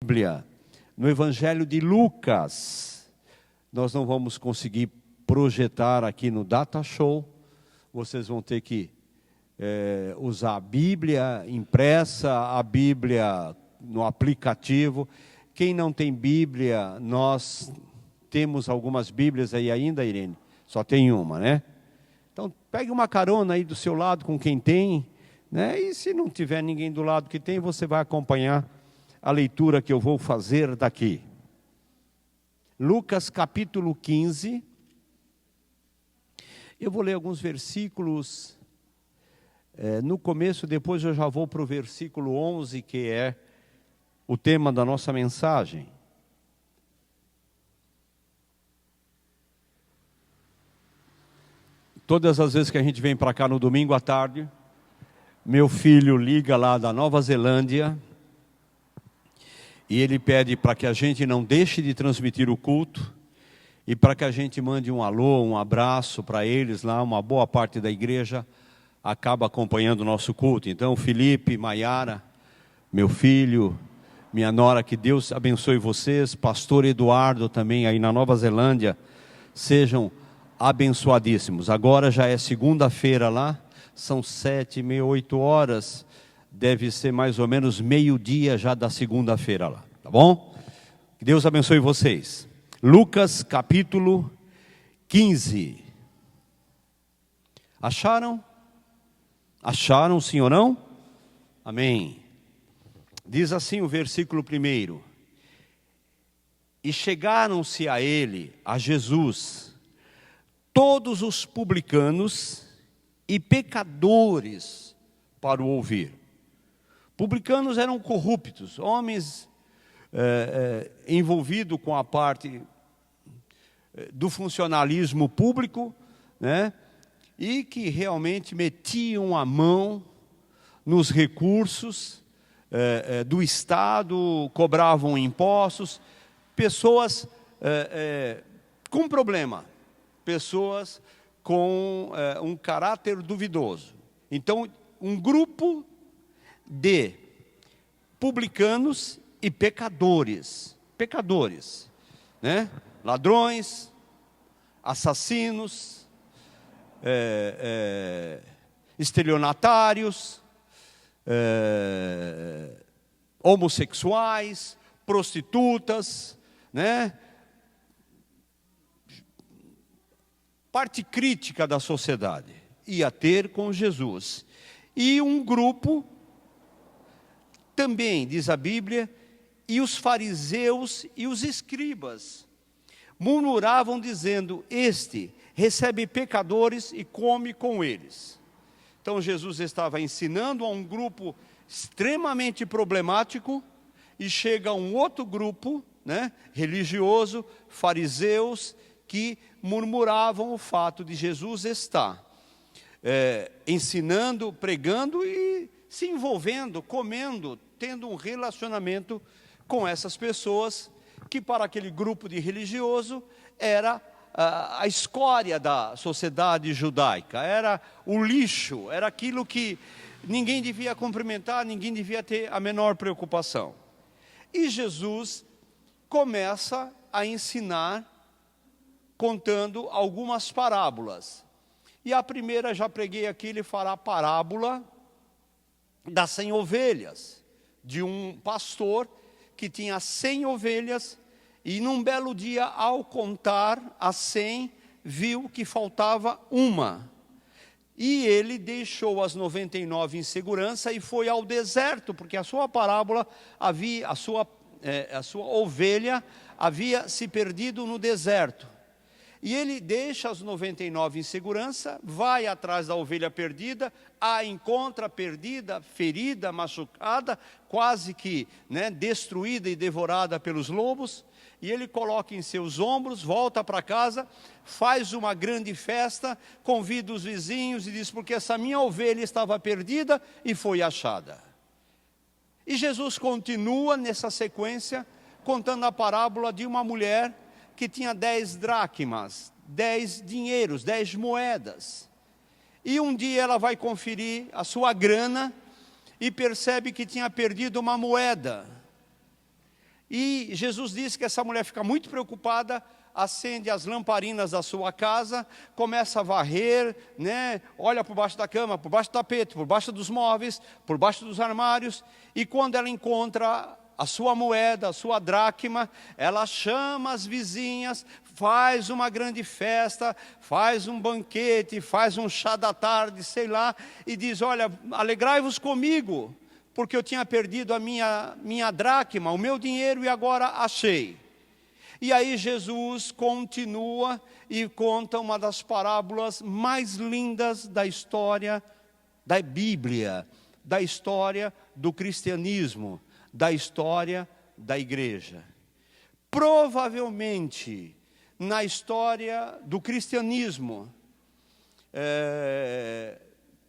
Bíblia no Evangelho de Lucas. Nós não vamos conseguir projetar aqui no Data Show. Vocês vão ter que usar a Bíblia impressa, a Bíblia no aplicativo. Quem não tem Bíblia, nós temos algumas Bíblias aí ainda, Irene. Só tem uma, né? Então, pegue uma carona aí do seu lado com quem tem, né? E se não tiver ninguém do lado que tem, você vai acompanhar a leitura que eu vou fazer daqui. Lucas capítulo 15. Eu vou ler alguns versículos no começo, depois eu já vou para o versículo 11, que é o tema da nossa mensagem. Todas as vezes que a gente vem para cá no domingo à tarde, meu filho liga lá da Nova Zelândia e ele pede para que a gente não deixe de transmitir o culto e para que a gente mande um alô, um abraço para eles lá. Uma boa parte da igreja acaba acompanhando o nosso culto. Então, Felipe, Maiara, meu filho, minha nora, que Deus abençoe vocês. Pastor Eduardo também aí na Nova Zelândia, sejam abençoadíssimos. Agora já é segunda-feira lá, são 7h30, 8 horas, deve ser mais ou menos meio-dia já da segunda-feira lá, tá bom? Que Deus abençoe vocês. Lucas capítulo 15. Acharam? Acharam, sim ou não? Amém. Diz assim o versículo 1: E chegaram-se a ele, a Jesus, todos os publicanos e pecadores para o ouvir. Publicanos eram corruptos, homens envolvidos com a parte do funcionalismo público, né? E que realmente metiam a mão nos recursos do Estado, cobravam impostos, pessoas com problema, pessoas com um caráter duvidoso. Então, um grupo de publicanos e pecadores, né? Ladrões, assassinos, estelionatários, homossexuais, prostitutas, né? Parte crítica da sociedade ia ter com Jesus. E um grupo também, diz a Bíblia, e os fariseus e os escribas murmuravam dizendo: este recebe pecadores e come com eles. Então Jesus estava ensinando a um grupo extremamente problemático, e chega um outro grupo, né, religioso, fariseus, que murmuravam o fato de Jesus estar ensinando, pregando e se envolvendo, comendo, tendo um relacionamento com essas pessoas, que para aquele grupo de religioso era a escória da sociedade judaica, era o lixo, era aquilo que ninguém devia cumprimentar, ninguém devia ter a menor preocupação. E Jesus começa a ensinar, contando algumas parábolas. E a primeira, já preguei aqui, ele fará a parábola das 100 ovelhas, de um pastor que tinha 100 ovelhas, e num belo dia, ao contar as 100, viu que faltava uma. E ele deixou as 99 em segurança e foi ao deserto, porque a sua parábola havia, a sua ovelha havia se perdido no deserto. E ele deixa as 99 em segurança, vai atrás da ovelha perdida, a encontra perdida, ferida, machucada, quase que, né, destruída e devorada pelos lobos. E ele coloca em seus ombros, volta para casa, faz uma grande festa, convida os vizinhos e diz: porque essa minha ovelha estava perdida e foi achada. E Jesus continua nessa sequência, contando a parábola de uma mulher que tinha 10 dracmas, 10 dinheiros, 10 moedas. E um dia ela vai conferir a sua grana e percebe que tinha perdido uma moeda. E Jesus disse que essa mulher fica muito preocupada, acende as lamparinas da sua casa, começa a varrer, né? Olha por baixo da cama, por baixo do tapete, por baixo dos móveis, por baixo dos armários, e quando ela encontra a sua moeda, a sua dracma, ela chama as vizinhas, faz uma grande festa, faz um banquete, faz um chá da tarde, sei lá, e diz: olha, alegrai-vos comigo, porque eu tinha perdido a minha dracma, o meu dinheiro, e agora achei. E aí Jesus continua e conta uma das parábolas mais lindas da história da Bíblia, da história do cristianismo, da história da igreja. Provavelmente, na história do cristianismo,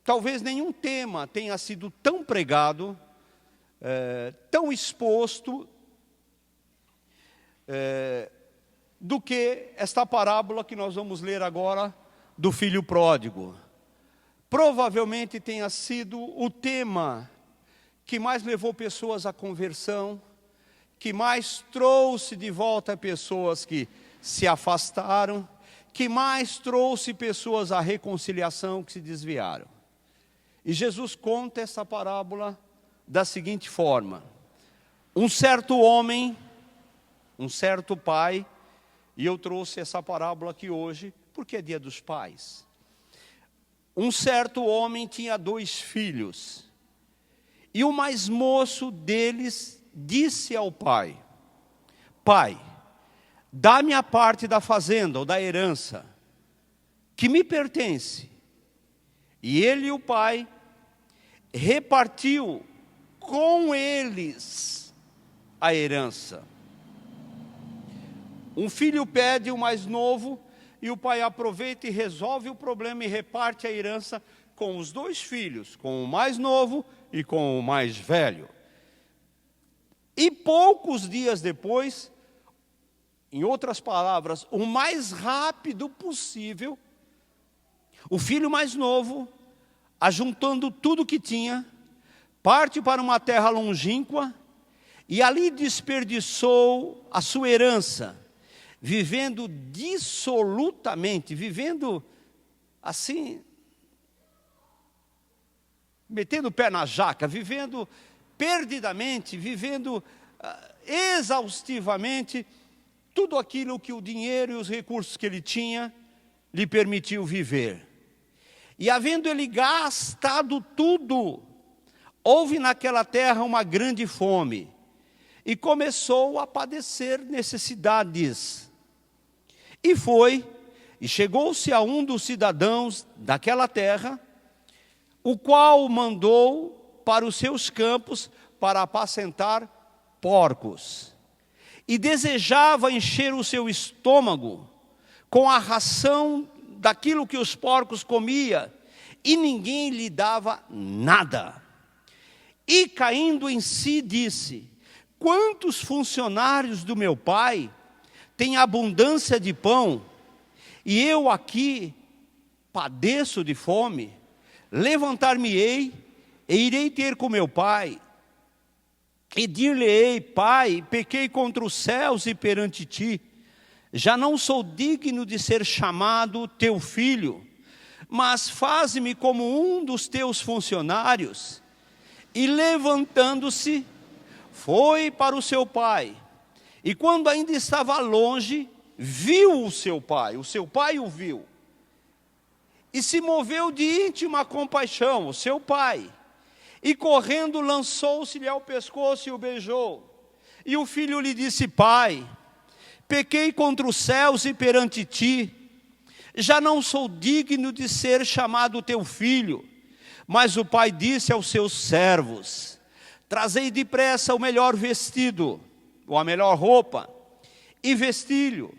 talvez nenhum tema tenha sido tão pregado, tão exposto, do que esta parábola que nós vamos ler agora do filho pródigo. Provavelmente tenha sido o tema que mais levou pessoas à conversão, que mais trouxe de volta pessoas que se afastaram, que mais trouxe pessoas à reconciliação, que se desviaram. E Jesus conta essa parábola da seguinte forma: um certo homem, um certo pai, e eu trouxe essa parábola aqui hoje, porque é dia dos pais. Um certo homem tinha 2 filhos, e o mais moço deles disse ao pai: pai, dá-me a parte da fazenda ou da herança, que me pertence. E ele e o pai repartiu com eles a herança. Um filho pede o mais novo, e o pai aproveita e resolve o problema e reparte a herança com os 2 filhos, com o mais novo e com o mais velho. E poucos dias depois, em outras palavras, o mais rápido possível, o filho mais novo, ajuntando tudo que tinha, parte para uma terra longínqua e ali desperdiçou a sua herança, vivendo dissolutamente, vivendo assim, metendo o pé na jaca, vivendo perdidamente, vivendo exaustivamente tudo aquilo que o dinheiro e os recursos que ele tinha lhe permitiu viver. E havendo ele gastado tudo, houve naquela terra uma grande fome, e começou a padecer necessidades. E foi, e chegou-se a um dos cidadãos daquela terra, o qual mandou para os seus campos para apacentar porcos. E desejava encher o seu estômago com a ração daquilo que os porcos comiam, e ninguém lhe dava nada. E caindo em si disse: quantos funcionários do meu pai têm abundância de pão, e eu aqui padeço de fome? Levantar-me-ei e irei ter com meu pai, e dir-lhe-ei: pai, pequei contra os céus e perante ti, já não sou digno de ser chamado teu filho, mas faze-me como um dos teus funcionários. E levantando-se, foi para o seu pai, e quando ainda estava longe, viu o seu pai o viu, e se moveu de íntima compaixão, o seu pai, e correndo lançou-se-lhe ao pescoço e o beijou. E o filho lhe disse: pai, pequei contra os céus e perante ti, já não sou digno de ser chamado teu filho. Mas o pai disse aos seus servos: trazei depressa o melhor vestido, ou a melhor roupa, e vestilho.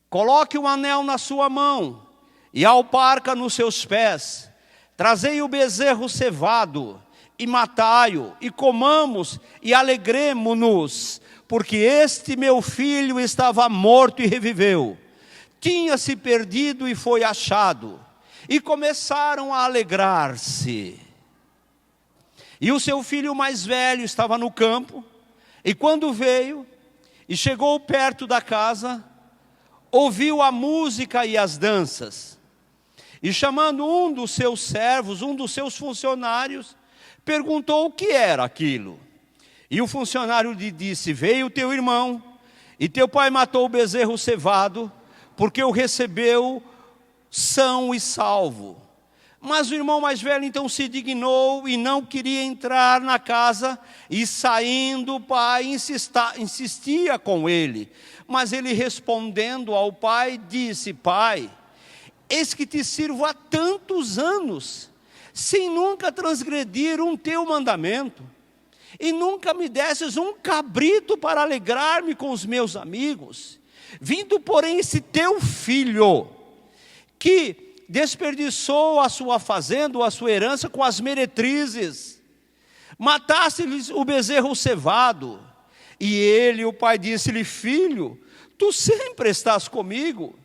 Coloque um anel na sua mão, e a alparca nos seus pés. Trazei o bezerro cevado, e matai-o, e comamos, e alegremo-nos, porque este meu filho estava morto e reviveu, tinha-se perdido e foi achado. E começaram a alegrar-se. E o seu filho mais velho estava no campo, E quando veio e chegou perto da casa, ouviu a música e as danças. E chamando um dos seus servos, um dos seus funcionários, perguntou o que era aquilo. E o funcionário lhe disse: veio teu irmão, e teu pai matou o bezerro cevado, porque o recebeu são e salvo. Mas o irmão mais velho então se dignou e não queria entrar na casa, e saindo o pai insistia com ele. Mas ele respondendo ao pai, disse: pai, eis que te sirvo há tantos anos, sem nunca transgredir um teu mandamento, e nunca me desses um cabrito para alegrar-me com os meus amigos. Vindo, porém, esse teu filho, que desperdiçou a sua fazenda, ou a sua herança, com as meretrizes, mataste-lhes o bezerro cevado. E ele, o pai, disse-lhe: filho, tu sempre estás comigo,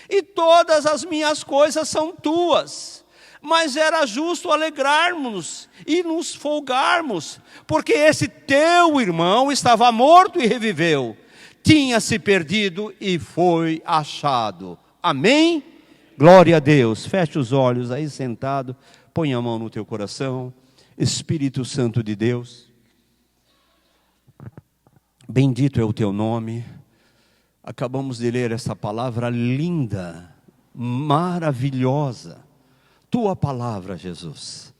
e todas as minhas coisas são tuas. Mas era justo alegrarmos e nos folgarmos, porque esse teu irmão estava morto e reviveu, tinha se perdido e foi achado. Amém? Glória a Deus. Feche os olhos aí sentado, põe a mão no teu coração. Espírito Santo de Deus, bendito é o teu nome. Acabamos de ler essa palavra linda, maravilhosa, tua palavra, Jesus,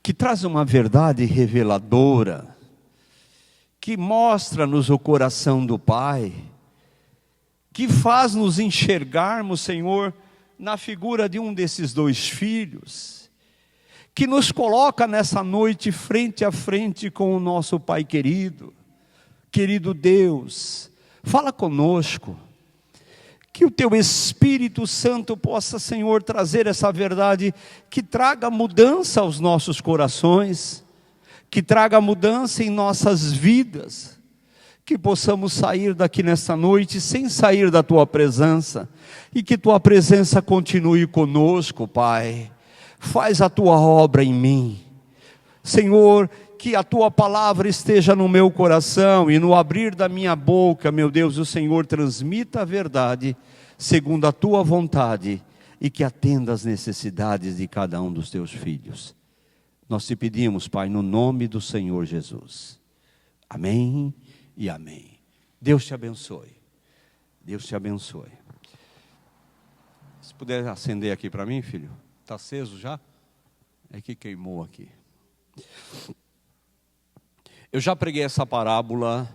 que traz uma verdade reveladora, que mostra-nos o coração do Pai, que faz-nos enxergarmos, Senhor, na figura de um desses dois filhos, que nos coloca nessa noite frente a frente com o nosso Pai querido. Querido Deus, fala conosco, que o teu Espírito Santo possa, Senhor, trazer essa verdade, que traga mudança aos nossos corações, que traga mudança em nossas vidas, que possamos sair daqui nessa noite sem sair da tua presença, e que tua presença continue conosco, Pai. Faz a tua obra em mim, Senhor, que a tua palavra esteja no meu coração, e no abrir da minha boca, meu Deus, o Senhor transmita a verdade, segundo a tua vontade, e que atenda às necessidades de cada um dos teus filhos. Nós te pedimos, Pai, no nome do Senhor Jesus. Amém e amém. Deus te abençoe. Deus te abençoe. Se puder acender aqui para mim, filho. Está aceso já? É que queimou aqui. Eu já preguei essa parábola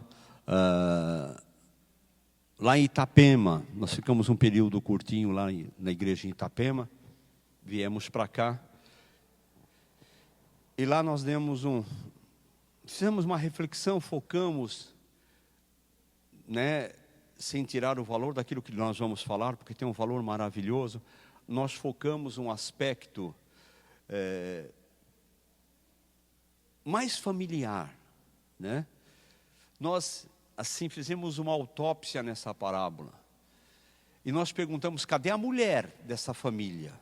lá em Itapema. Nós ficamos um período curtinho lá na igreja em Itapema. Viemos para cá. E lá nós fizemos uma reflexão, focamos, sem tirar o valor daquilo que nós vamos falar, porque tem um valor maravilhoso. Nós focamos um aspecto mais familiar, Nós, assim, fizemos uma autópsia nessa parábola. E nós perguntamos: cadê a mulher dessa família?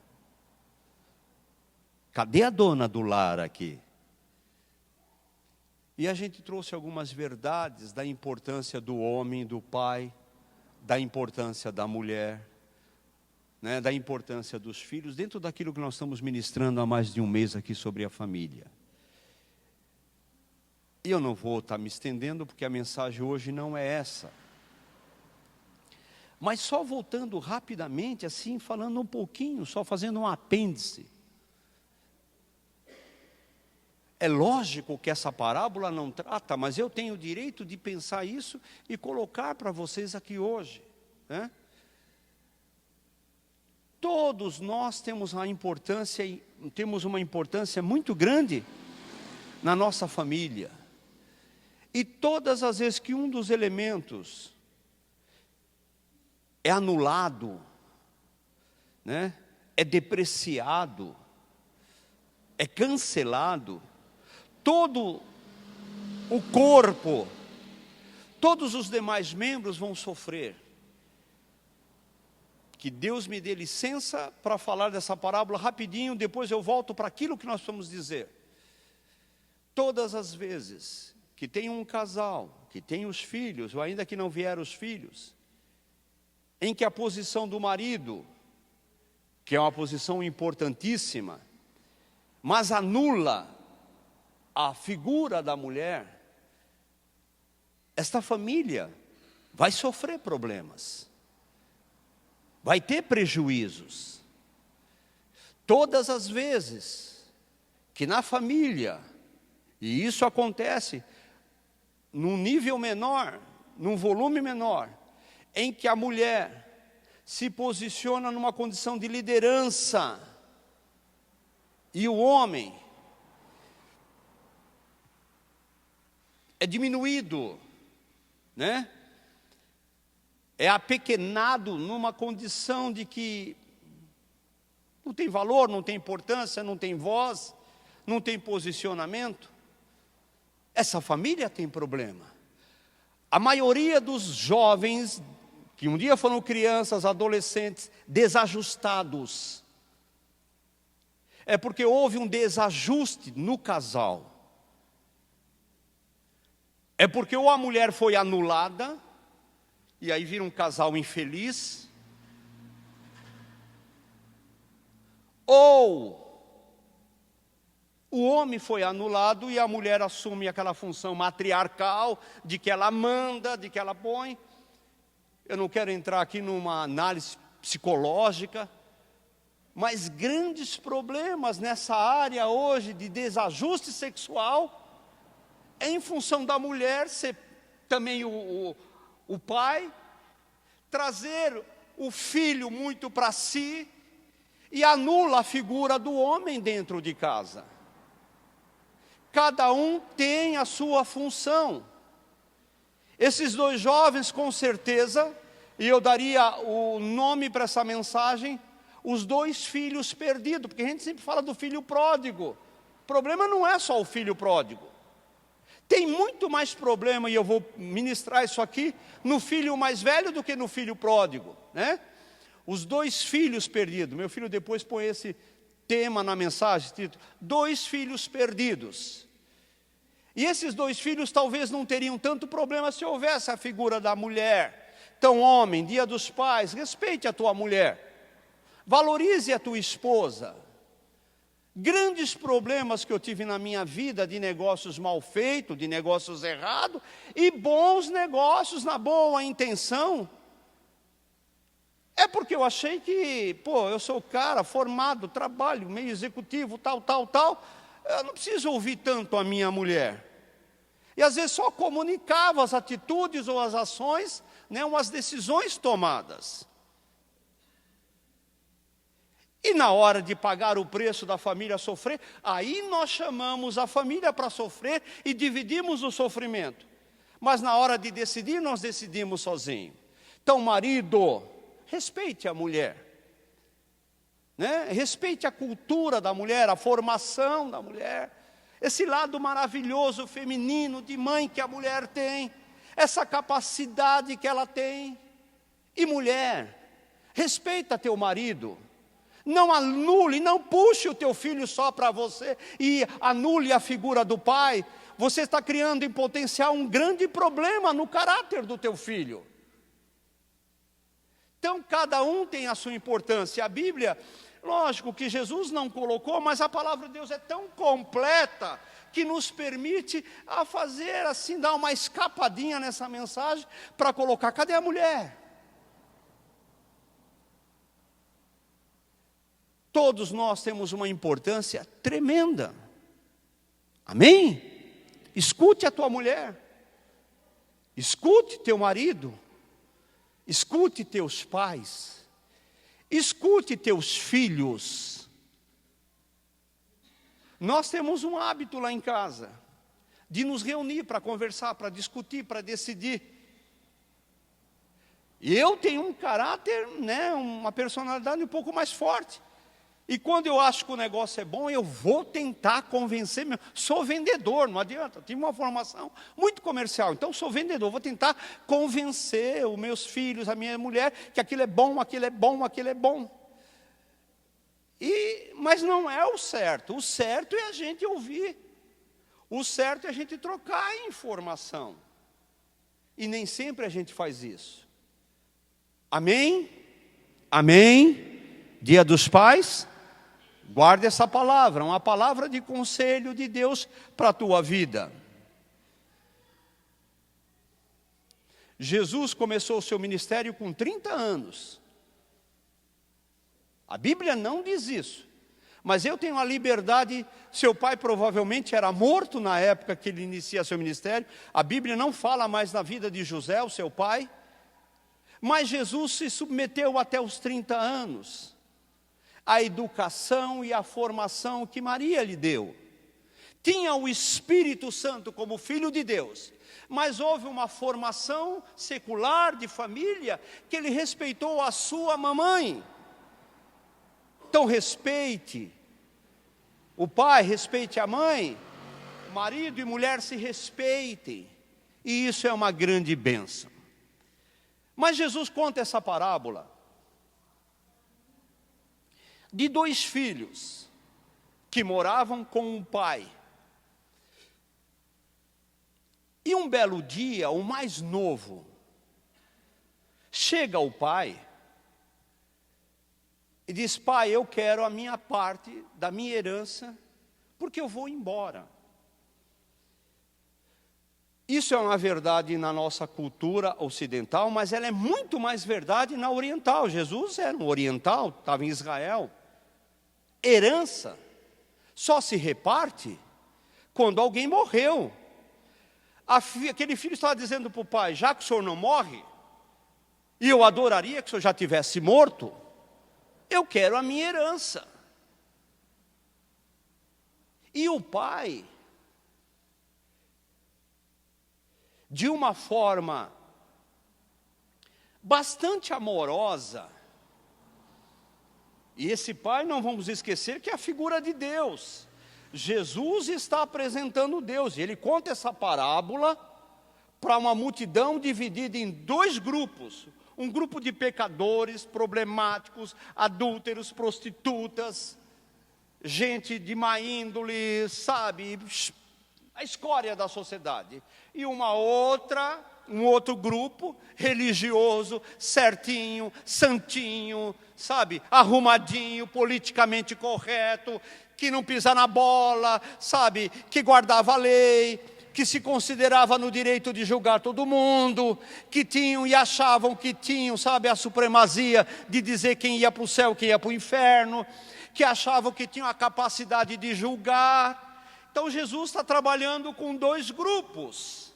Cadê a dona do lar aqui? E a gente trouxe algumas verdades da importância do homem, do pai, da importância da mulher, da importância dos filhos, dentro daquilo que nós estamos ministrando há mais de um mês aqui sobre a família. E eu não vou estar me estendendo, porque a mensagem hoje não é essa. Mas só voltando rapidamente, assim, falando um pouquinho, só fazendo um apêndice. É lógico que essa parábola não trata, mas eu tenho o direito de pensar isso e colocar para vocês aqui hoje. Todos nós temos uma importância muito grande na nossa família. E todas as vezes que um dos elementos é anulado, é depreciado, é cancelado, todo o corpo, todos os demais membros vão sofrer. Que Deus me dê licença para falar dessa parábola rapidinho, depois eu volto para aquilo que nós vamos dizer. Todas as vezes que que tem um casal, que tem os filhos, ou ainda que não vieram os filhos, em que a posição do marido, que é uma posição importantíssima, mas anula a figura da mulher, esta família vai sofrer problemas, vai ter prejuízos. Todas as vezes que na família, e isso acontece num nível menor, num volume menor, em que a mulher se posiciona numa condição de liderança e o homem é diminuído, né? É apequenado numa condição de que não tem valor, não tem importância, não tem voz, não tem posicionamento. Essa família tem problema. A maioria dos jovens, que um dia foram crianças, adolescentes, desajustados, é porque houve um desajuste no casal. É porque ou a mulher foi anulada, e aí vira um casal infeliz, ou o homem foi anulado e a mulher assume aquela função matriarcal, de que ela manda, de que ela põe. Eu não quero entrar aqui numa análise psicológica, mas grandes problemas nessa área hoje de desajuste sexual, é em função da mulher ser também o pai, trazer o filho muito para si, e anula a figura do homem dentro de casa. Cada um tem a sua função. Esses dois jovens, com certeza, e eu daria o nome para essa mensagem, os dois filhos perdidos, porque a gente sempre fala do filho pródigo. O problema não é só o filho pródigo. Tem muito mais problema, e eu vou ministrar isso aqui, no filho mais velho do que no filho pródigo, né? Os dois filhos perdidos. Meu filho depois põe esse tema na mensagem, título, 2 filhos perdidos. E esses 2 filhos talvez não teriam tanto problema se houvesse a figura da mulher. Então, homem, dia dos pais, respeite a tua mulher, valorize a tua esposa. Grandes problemas que eu tive na minha vida de negócios mal feitos, de negócios errados, e bons negócios na boa intenção, é porque eu achei que, eu sou cara formado, trabalho, meio executivo, tal, eu não preciso ouvir tanto a minha mulher. E às vezes só comunicava as atitudes ou as ações, né, ou as decisões tomadas. E na hora de pagar o preço da família sofrer, aí nós chamamos a família para sofrer e dividimos o sofrimento. Mas na hora de decidir, nós decidimos sozinhos. Então, marido, respeite a mulher, né? Respeite a cultura da mulher, a formação da mulher, esse lado maravilhoso feminino de mãe que a mulher tem, essa capacidade que ela tem. E mulher, respeita teu marido, não anule, não puxe o teu filho só para você e anule a figura do pai. Você está criando em potencial um grande problema no caráter do teu filho. Então, cada um tem a sua importância. A Bíblia, lógico que Jesus não colocou, mas a palavra de Deus é tão completa que nos permite a fazer assim, dar uma escapadinha nessa mensagem para colocar, cadê a mulher? Todos nós temos uma importância tremenda. Amém? Escute a tua mulher. Escute teu marido. Escute teus pais, escute teus filhos. Nós temos um hábito lá em casa, de nos reunir para conversar, para discutir, para decidir. E eu tenho um caráter, né, uma personalidade um pouco mais forte. E quando eu acho que o negócio é bom, eu vou tentar convencer. Sou vendedor, não adianta. Eu tive uma formação muito comercial, então sou vendedor. Vou tentar convencer os meus filhos, a minha mulher, que aquilo é bom, aquilo é bom, aquilo é bom. Mas não é o certo. O certo é a gente ouvir O certo é a gente trocar a informação. E nem sempre a gente faz isso. Amém? Amém? Dia dos Pais? Guarde essa palavra, uma palavra de conselho de Deus para a tua vida. Jesus começou o seu ministério com 30 anos. A Bíblia não diz isso. Mas eu tenho a liberdade, seu pai provavelmente era morto na época que ele inicia seu ministério. A Bíblia não fala mais na vida de José, o seu pai. Mas Jesus se submeteu até os 30 anos à educação e à formação que Maria lhe deu. Tinha o Espírito Santo como Filho de Deus, mas houve uma formação secular de família que ele respeitou a sua mamãe. Então respeite o pai, respeite a mãe, marido e mulher se respeitem, e isso é uma grande bênção. Mas Jesus conta essa parábola de 2 filhos que moravam com um pai. E um belo dia, o mais novo chega ao pai e diz: pai, eu quero a minha parte da minha herança, porque eu vou embora. Isso é uma verdade na nossa cultura ocidental, mas ela é muito mais verdade na oriental. Jesus era um oriental, estava em Israel. Herança só se reparte quando alguém morreu. Aquele filho estava dizendo para o pai: já que o senhor não morre, e eu adoraria que o senhor já tivesse morto, eu quero a minha herança. E o pai, de uma forma bastante amorosa, e esse pai, não vamos esquecer que é a figura de Deus. Jesus está apresentando Deus, e ele conta essa parábola para uma multidão dividida em 2 grupos. Um grupo de pecadores, problemáticos, adúlteros, prostitutas, gente de má índole, sabe, a escória da sociedade. E um outro grupo religioso, certinho, santinho, sabe, arrumadinho, politicamente correto, que não pisa na bola, sabe, que guardava a lei, que se considerava no direito de julgar todo mundo, que tinham e achavam que tinham, sabe, a supremacia de dizer quem ia para o céu, quem ia para o inferno, que achavam que tinham a capacidade de julgar. Então Jesus está trabalhando com 2 grupos.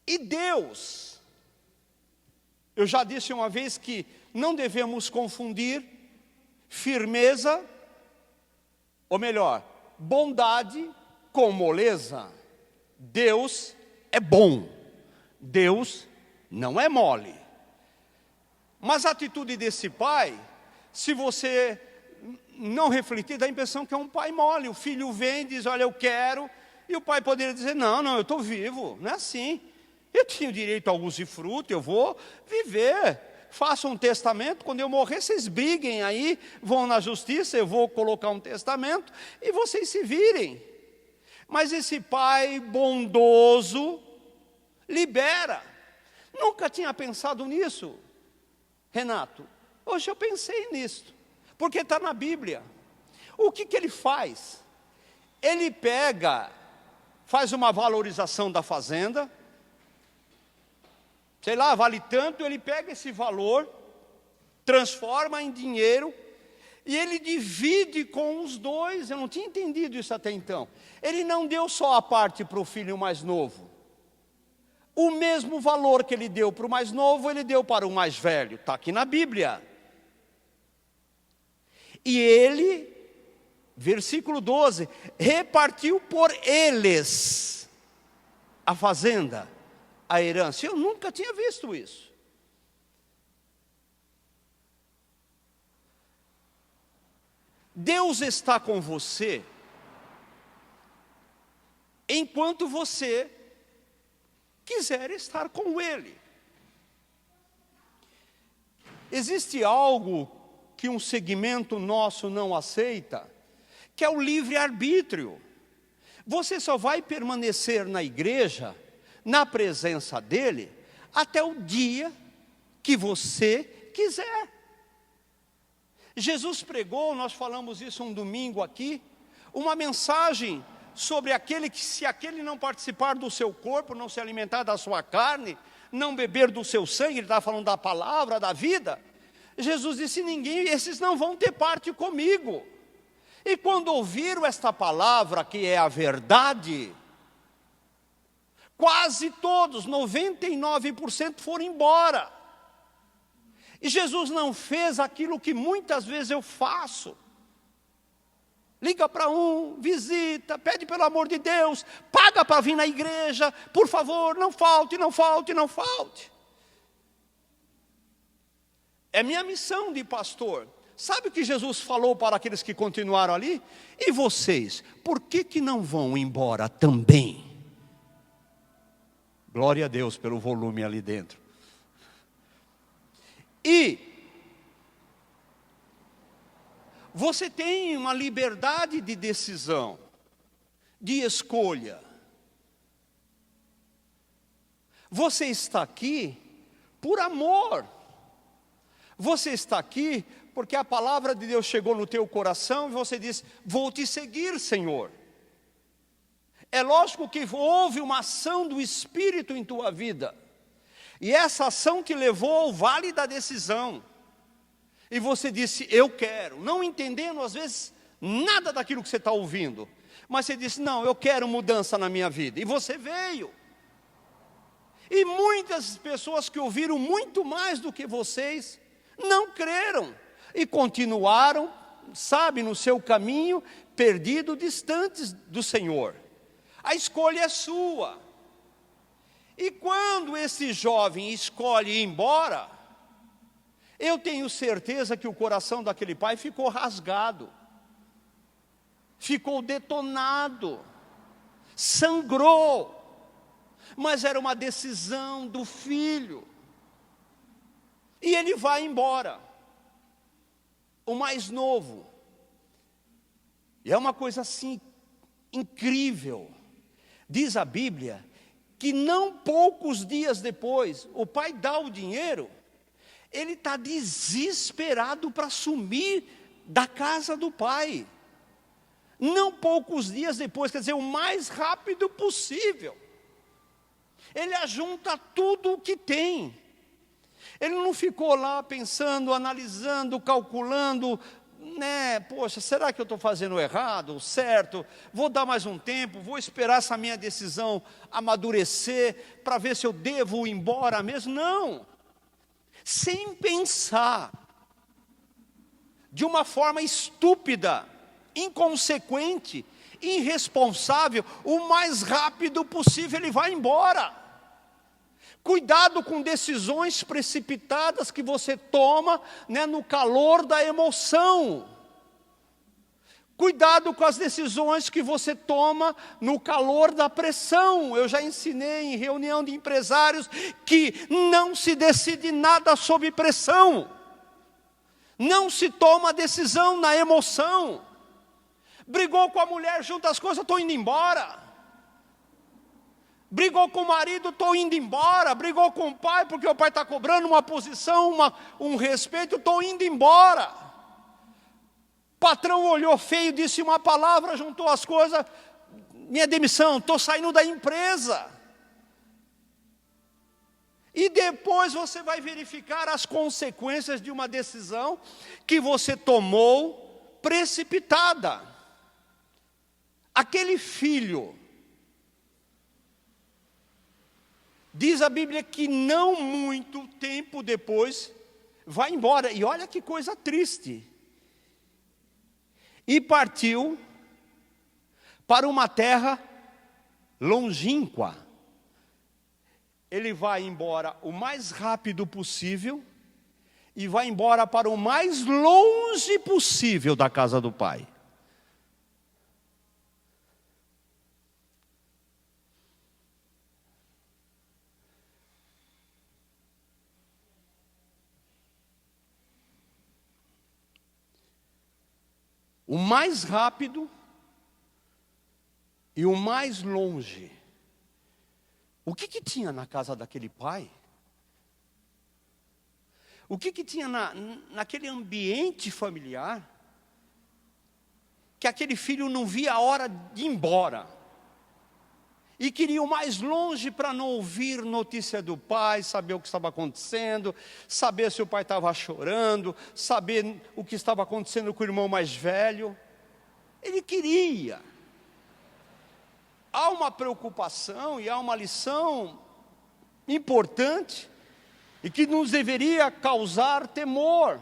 E Deus, eu já disse uma vez que não devemos confundir firmeza, ou melhor, bondade com moleza. Deus é bom, Deus não é mole. Mas a atitude desse pai, se você não refletir, dá a impressão que é um pai mole. O filho vem e diz: olha, eu quero, e o pai poderia dizer: não, eu estou vivo, não é assim. Eu tenho direito a usufruto, eu vou viver. Façam um testamento, quando eu morrer, vocês briguem aí, vão na justiça, eu vou colocar um testamento, e vocês se virem. Mas esse pai bondoso libera. Nunca tinha pensado nisso, Renato. Hoje eu pensei nisso, porque está na Bíblia. O que ele faz? Ele faz uma valorização da fazenda, sei lá, vale tanto, ele pega esse valor, transforma em dinheiro, e ele divide com os 2. Eu não tinha entendido isso até então. Ele não deu só a parte para o filho mais novo. O mesmo valor que ele deu para o mais novo, ele deu para o mais velho. Está aqui na Bíblia. E ele, versículo 12, repartiu por eles a fazenda, a herança. Eu nunca tinha visto isso. Deus está com você enquanto você quiser estar com Ele. Existe algo que um segmento nosso não aceita, que é o livre-arbítrio. Você só vai permanecer na igreja, na presença dele, até o dia que você quiser. Jesus pregou, nós falamos isso um domingo aqui, uma mensagem sobre aquele que, se aquele não participar do seu corpo, não se alimentar da sua carne, não beber do seu sangue, ele está falando da palavra, da vida. Jesus disse: esses não vão ter parte comigo. E quando ouviram esta palavra, que é a verdade, quase todos, 99% foram embora. E Jesus não fez aquilo que muitas vezes eu faço. Liga para um, visita, pede pelo amor de Deus, paga para vir na igreja, por favor, não falte, não falte, não falte. É minha missão de pastor. Sabe o que Jesus falou para aqueles que continuaram ali? E vocês, por que não vão embora também? Glória a Deus pelo volume ali dentro. E você tem uma liberdade de decisão, de escolha. Você está aqui por amor. Você está aqui porque a palavra de Deus chegou no teu coração e você diz: vou te seguir, Senhor. É lógico que houve uma ação do Espírito em tua vida. E essa ação te levou ao vale da decisão. E você disse: eu quero. Não entendendo às vezes nada daquilo que você está ouvindo. Mas você disse: não, eu quero mudança na minha vida. E você veio. E muitas pessoas que ouviram muito mais do que vocês, não creram. E continuaram, sabe, no seu caminho, perdido, distantes do Senhor. A escolha é sua. E quando esse jovem escolhe ir embora, eu tenho certeza que o coração daquele pai ficou rasgado, ficou detonado, sangrou, mas era uma decisão do filho. E ele vai embora, o mais novo. E é uma coisa assim, incrível. Diz a Bíblia que não poucos dias depois, o pai dá o dinheiro, ele está desesperado para sumir da casa do pai. Não poucos dias depois, quer dizer, o mais rápido possível. Ele ajunta tudo o que tem. Ele não ficou lá pensando, analisando, calculando, né? Poxa, será que eu estou fazendo errado, certo? Vou dar mais um tempo, vou esperar essa minha decisão amadurecer, para ver se eu devo ir embora mesmo. Não. Sem pensar, de uma forma estúpida, inconsequente, irresponsável, o mais rápido possível ele vai embora. Cuidado com decisões precipitadas que você toma, né, no calor da emoção. Cuidado com as decisões que você toma no calor da pressão. Eu já ensinei em reunião de empresários que não se decide nada sob pressão. Não se toma decisão na emoção. Brigou com a mulher, junta as coisas, estou indo embora. Brigou com o marido, estou indo embora. Brigou com o pai, porque o pai está cobrando uma posição, um respeito, estou indo embora. Patrão olhou feio, disse uma palavra, juntou as coisas, minha demissão, estou saindo da empresa. E depois você vai verificar as consequências de uma decisão que você tomou precipitada. Aquele filho, diz a Bíblia que não muito tempo depois vai embora. E olha que coisa triste. E partiu para uma terra longínqua. Ele vai embora o mais rápido possível e vai embora para o mais longe possível da casa do pai. o mais rápido e o mais longe. O que tinha na casa daquele pai? O que tinha naquele ambiente familiar? Que aquele filho não via a hora de ir embora. E queria ir o mais longe para não ouvir notícia do pai, saber o que estava acontecendo, saber se o pai estava chorando, saber o que estava acontecendo com o irmão mais velho. Ele queria. Há uma preocupação e há uma lição importante e que nos deveria causar temor.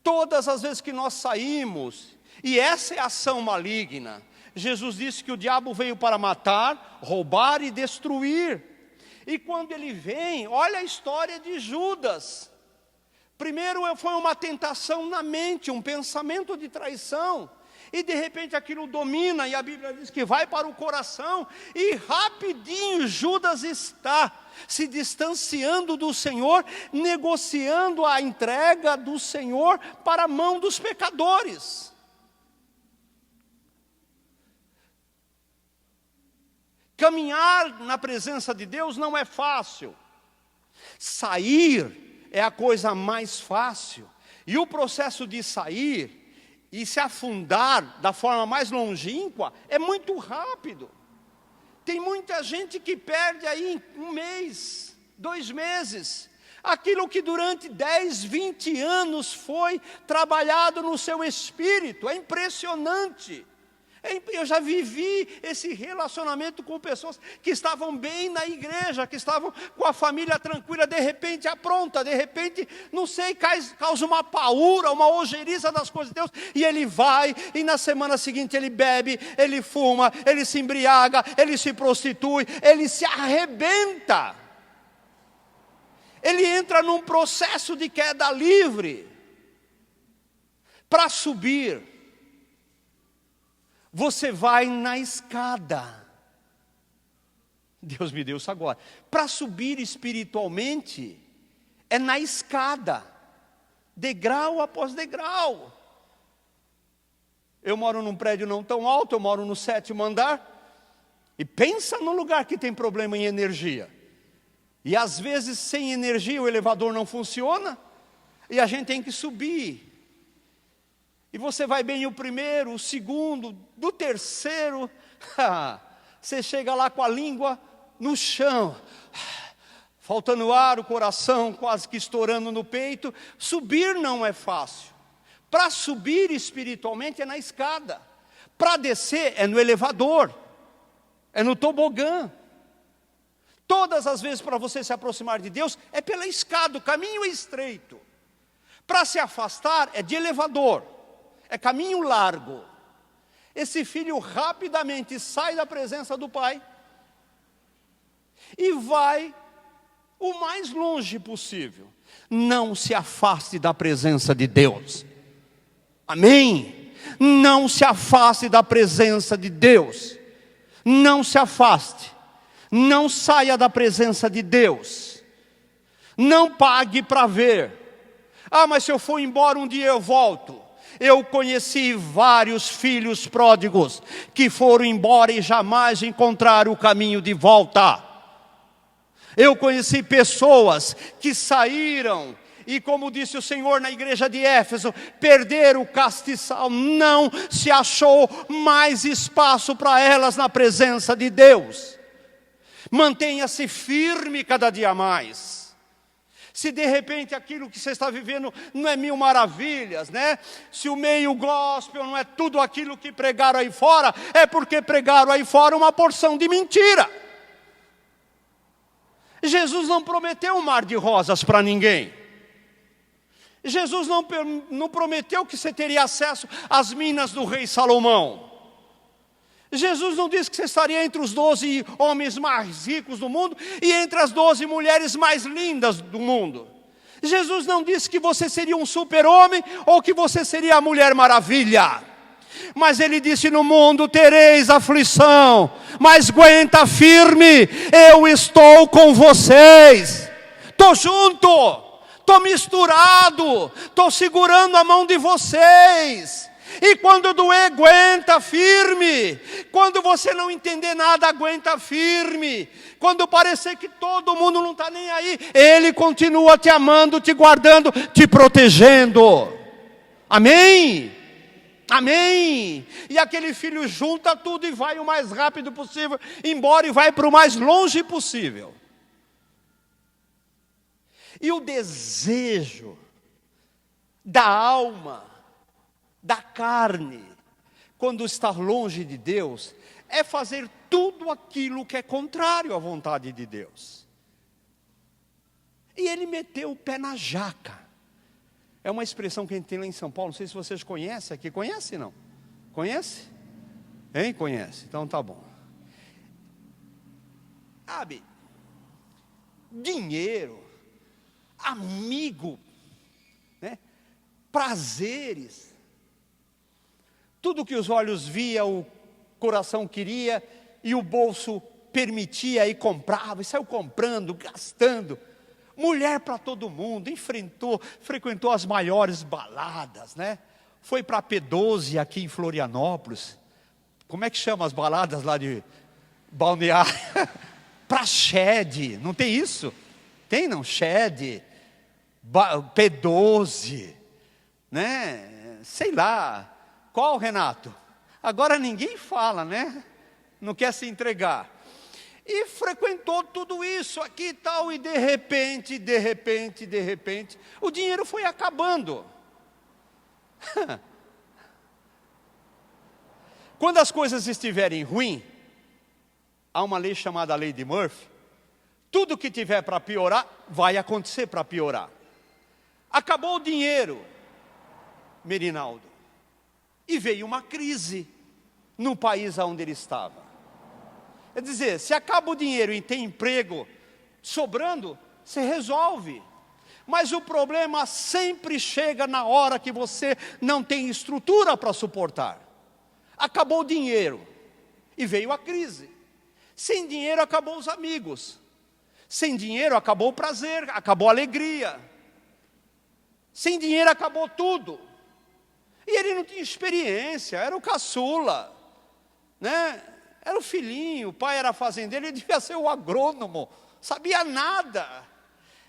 Todas as vezes que nós saímos, e essa é a ação maligna, Jesus disse que o diabo veio para matar, roubar e destruir. E quando ele vem, olha a história de Judas. Primeiro foi uma tentação na mente, um pensamento de traição. E de repente aquilo domina, e a Bíblia diz que vai para o coração, e rapidinho Judas está se distanciando do Senhor, negociando a entrega do Senhor para a mão dos pecadores. Caminhar na presença de Deus não é fácil. Sair é a coisa mais fácil. E o processo de sair e se afundar da forma mais longínqua é muito rápido. Tem muita gente que perde aí 1 mês, 2 meses, aquilo que durante 10, 20 anos foi trabalhado no seu espírito. É impressionante. Eu já vivi esse relacionamento com pessoas que estavam bem na igreja, que estavam com a família tranquila, de repente apronta, de repente, não sei, causa uma paura, uma ojeriza das coisas de Deus, e ele vai, e na semana seguinte ele bebe, ele fuma, ele se embriaga, ele se prostitui, ele se arrebenta. Ele entra num processo de queda livre. Para subir, você vai na escada. Deus me deu isso agora. Para subir espiritualmente, é na escada, degrau após degrau. Eu moro num prédio não tão alto, eu moro no 7º andar, e pensa num lugar que tem problema em energia. E às vezes sem energia o elevador não funciona, e a gente tem que subir. E você vai bem o primeiro, o segundo, do terceiro, você chega lá com a língua no chão, faltando ar, o coração quase que estourando no peito. Subir não é fácil. Para subir espiritualmente é na escada. Para descer é no elevador, é no tobogã. Todas as vezes para você se aproximar de Deus é pela escada, o caminho é estreito. Para se afastar é de elevador. É caminho largo. Esse filho rapidamente sai da presença do pai e vai o mais longe possível. Não se afaste da presença de Deus. Amém? Não se afaste da presença de Deus. Não se afaste. Não saia da presença de Deus. Não pague para ver. Ah, mas se eu for embora um dia eu volto. Eu conheci vários filhos pródigos que foram embora e jamais encontraram o caminho de volta. Eu conheci pessoas que saíram e, como disse o Senhor na igreja de Éfeso, perderam o castiçal. Não se achou mais espaço para elas na presença de Deus. Mantenha-se firme cada dia mais. Se de repente aquilo que você está vivendo não é 1000 maravilhas, né? Se o meio gospel não é tudo aquilo que pregaram aí fora, é porque pregaram aí fora uma porção de mentira. Jesus não prometeu um mar de rosas para ninguém. Jesus não prometeu que você teria acesso às minas do rei Salomão. Jesus não disse que você estaria entre os 12 homens mais ricos do mundo e entre as 12 mulheres mais lindas do mundo. Jesus não disse que você seria um super-homem ou que você seria a Mulher Maravilha. Mas ele disse: no mundo tereis aflição, mas aguenta firme, eu estou com vocês. Estou junto, estou misturado, estou segurando a mão de vocês. E quando doer, aguenta firme. Quando você não entender nada, aguenta firme. Quando parecer que todo mundo não está nem aí, Ele continua te amando, te guardando, te protegendo. Amém? Amém? E aquele filho junta tudo e vai o mais rápido possível embora, e vai para o mais longe possível. E o desejo da alma, da carne, quando está longe de Deus, é fazer tudo aquilo que é contrário à vontade de Deus. E ele meteu o pé na jaca. É uma expressão que a gente tem lá em São Paulo, não sei se vocês conhecem aqui. Conhece, não? Conhece? Hein? Conhece, então tá bom. Sabe, dinheiro, amigo, né? Prazeres, tudo que os olhos via, o coração queria e o bolso permitia, e comprava, e saiu comprando, gastando. Mulher para todo mundo, frequentou as maiores baladas, né? Foi para a P12 aqui em Florianópolis. Como é que chama as baladas lá de Balneário? Para Shed, não tem isso? Tem não? Shed, P12, né? Sei lá. Qual, Renato? Agora ninguém fala, né? Não quer se entregar. E frequentou tudo isso aqui e tal, e de repente, o dinheiro foi acabando. Quando as coisas estiverem ruins, há uma lei chamada lei de Murphy, tudo que tiver para piorar, vai acontecer para piorar. Acabou o dinheiro, Merinaldo, e veio uma crise no país onde ele estava. Quer dizer, se acaba o dinheiro e tem emprego sobrando, você resolve. Mas o problema sempre chega na hora que você não tem estrutura para suportar. Acabou o dinheiro e veio a crise. Sem dinheiro acabou os amigos. Sem dinheiro acabou o prazer, acabou a alegria. Sem dinheiro acabou tudo. E ele não tinha experiência, era o caçula, né? Era o filhinho, o pai era fazendeiro, ele devia ser o agrônomo, sabia nada.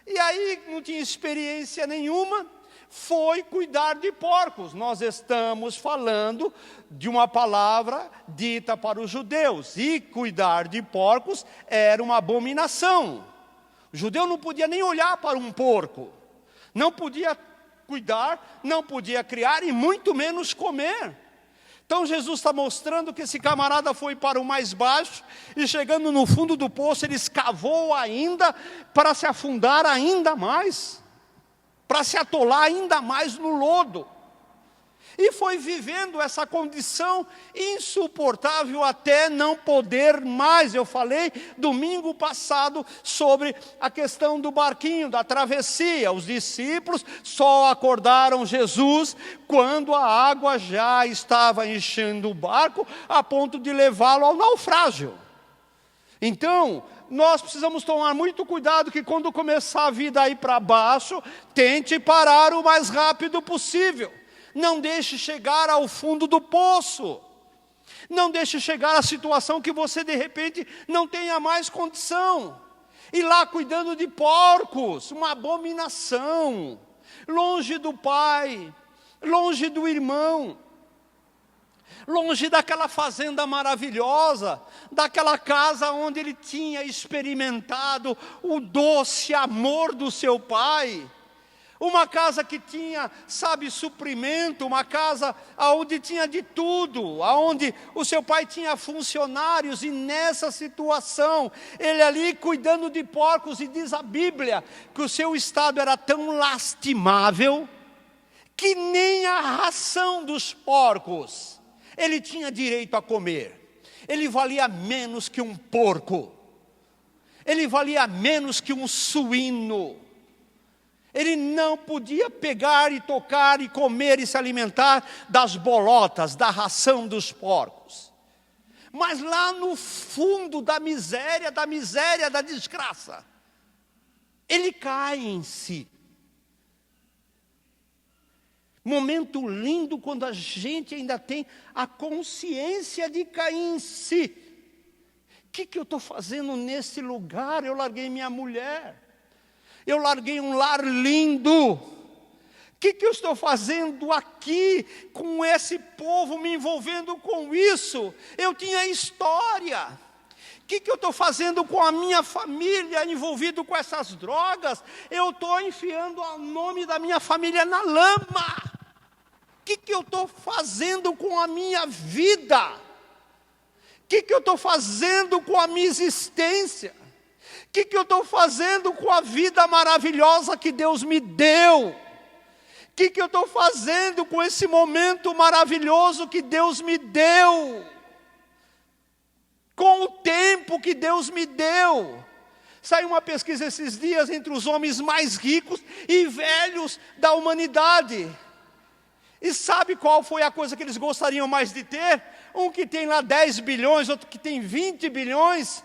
E aí não tinha experiência nenhuma, foi cuidar de porcos. Nós estamos falando de uma palavra dita para os judeus, e cuidar de porcos era uma abominação. O judeu não podia nem olhar para um porco, não podia cuidar, não podia criar e muito menos comer. Então Jesus está mostrando que esse camarada foi para o mais baixo e chegando no fundo do poço, ele escavou ainda para se afundar ainda mais, para se atolar ainda mais no lodo. E foi vivendo essa condição insuportável até não poder mais. Eu falei domingo passado sobre a questão do barquinho, da travessia. Os discípulos só acordaram Jesus quando a água já estava enchendo o barco, a ponto de levá-lo ao naufrágio. Então, nós precisamos tomar muito cuidado que quando começar a vida a ir para baixo, tente parar o mais rápido possível. Não deixe chegar ao fundo do poço. Não deixe chegar à situação que você de repente não tenha mais condição. E lá cuidando de porcos, uma abominação. Longe do pai, longe do irmão. Longe daquela fazenda maravilhosa, daquela casa onde ele tinha experimentado o doce amor do seu pai. Uma casa que tinha, suprimento, uma casa onde tinha de tudo, onde o seu pai tinha funcionários, e nessa situação, ele ali cuidando de porcos, e diz a Bíblia, que o seu estado era tão lastimável, que nem a ração dos porcos, ele tinha direito a comer. Ele valia menos que um porco, ele valia menos que um suíno. Ele não podia pegar e tocar e comer e se alimentar das bolotas, da ração dos porcos. Mas lá no fundo da miséria, da desgraça, ele cai em si. Momento lindo quando a gente ainda tem a consciência de cair em si. O que eu estou fazendo nesse lugar? Eu larguei minha mulher. Eu larguei um lar lindo. O que eu estou fazendo aqui com esse povo, me envolvendo com isso? Eu tinha história. O que eu estou fazendo com a minha família, envolvido com essas drogas? Eu estou enfiando o nome da minha família na lama. O que eu estou fazendo com a minha vida? O que eu estou fazendo com a minha existência? O que eu estou fazendo com a vida maravilhosa que Deus me deu? O que eu estou fazendo com esse momento maravilhoso que Deus me deu? Com o tempo que Deus me deu. Saiu uma pesquisa esses dias entre os homens mais ricos e velhos da humanidade. E sabe qual foi a coisa que eles gostariam mais de ter? Um que tem lá 10 bilhões, outro que tem 20 bilhões.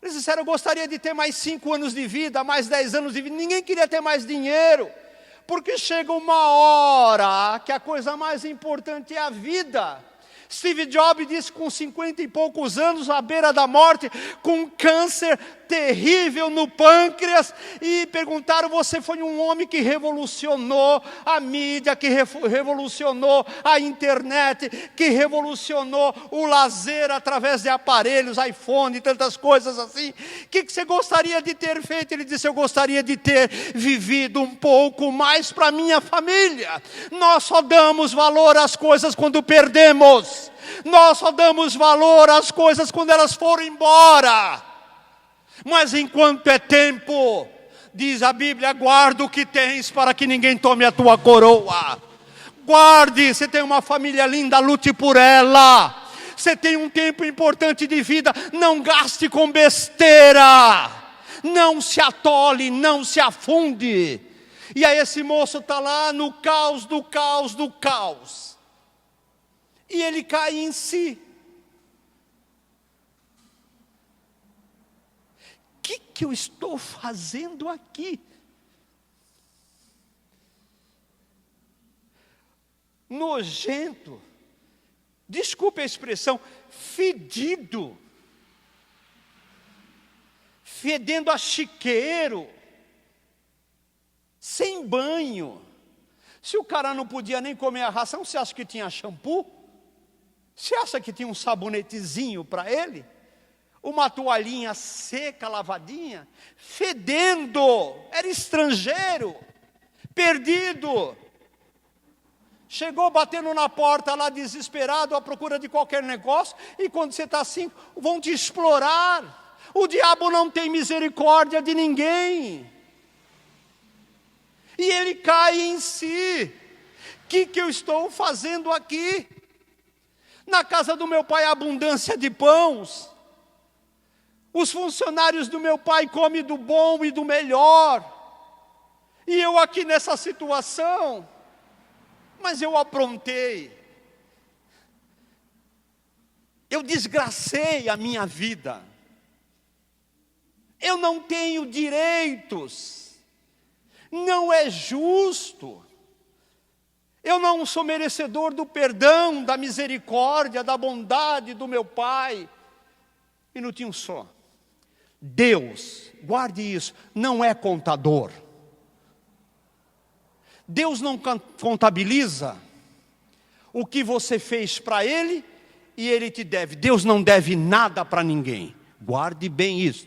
Eles disseram, eu gostaria de ter mais 5 anos de vida, mais 10 anos de vida. Ninguém queria ter mais dinheiro. Porque chega uma hora que a coisa mais importante é a vida. Steve Jobs disse com 50 e poucos anos, à beira da morte, com um câncer terrível no pâncreas, e perguntaram, você foi um homem que revolucionou a mídia, que revolucionou a internet, que revolucionou o lazer através de aparelhos, iPhone e tantas coisas assim. O que você gostaria de ter feito? Ele disse, eu gostaria de ter vivido um pouco mais para minha família. Nós só damos valor às coisas quando perdemos. Nós só damos valor às coisas quando elas foram embora. Mas enquanto é tempo, diz a Bíblia, guarda o que tens para que ninguém tome a tua coroa. Guarde, você tem uma família linda, lute por ela. Você tem um tempo importante de vida, não gaste com besteira. Não se atole, não se afunde. E aí esse moço está lá no caos do caos do caos. E ele cai em si. O que eu estou fazendo aqui? Nojento, desculpe a expressão, fedido, fedendo a chiqueiro, sem banho. Se o cara não podia nem comer a ração, você acha que tinha shampoo? Você acha que tinha um sabonetezinho para ele? Uma toalhinha seca, lavadinha? Fedendo, era estrangeiro, perdido. Chegou batendo na porta lá desesperado, à procura de qualquer negócio, e quando você está assim, vão te explorar. O diabo não tem misericórdia de ninguém. E ele cai em si. O que eu estou fazendo aqui? Na casa do meu pai, abundância de pães. Os funcionários do meu pai comem do bom e do melhor. E eu aqui nessa situação. Mas eu aprontei. Eu desgracei a minha vida. Eu não tenho direitos. Não é justo. Eu não sou merecedor do perdão, da misericórdia, da bondade do meu pai. Minutinho só. Deus, guarde isso, não é contador. Deus não contabiliza o que você fez para Ele e Ele te deve. Deus não deve nada para ninguém. Guarde bem isso.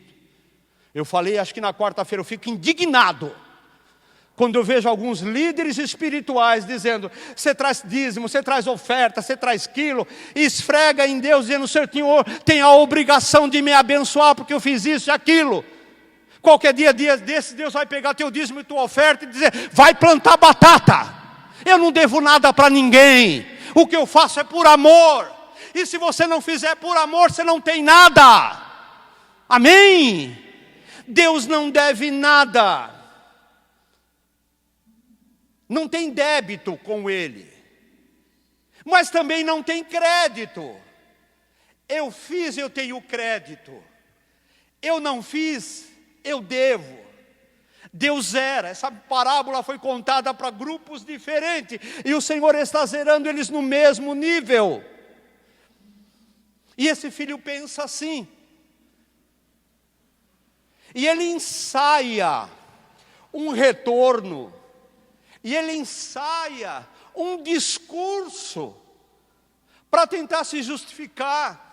Eu falei, acho que na quarta-feira, eu fico indignado quando eu vejo alguns líderes espirituais dizendo, você traz dízimo, você traz oferta, você traz quilo, e esfrega em Deus, dizendo, o Senhor tem a obrigação de me abençoar, porque eu fiz isso e aquilo. Qualquer dia desse, Deus vai pegar teu dízimo e tua oferta e dizer, vai plantar batata. Eu não devo nada para ninguém. O que eu faço é por amor. E se você não fizer por amor, você não tem nada. Amém? Deus não deve nada. Não tem débito com Ele. Mas também não tem crédito. Eu fiz, eu tenho crédito. Eu não fiz, eu devo. Deus zera. Essa parábola foi contada para grupos diferentes, e o Senhor está zerando eles no mesmo nível. E esse filho pensa assim, e ele ensaia um retorno, e ele ensaia um discurso para tentar se justificar.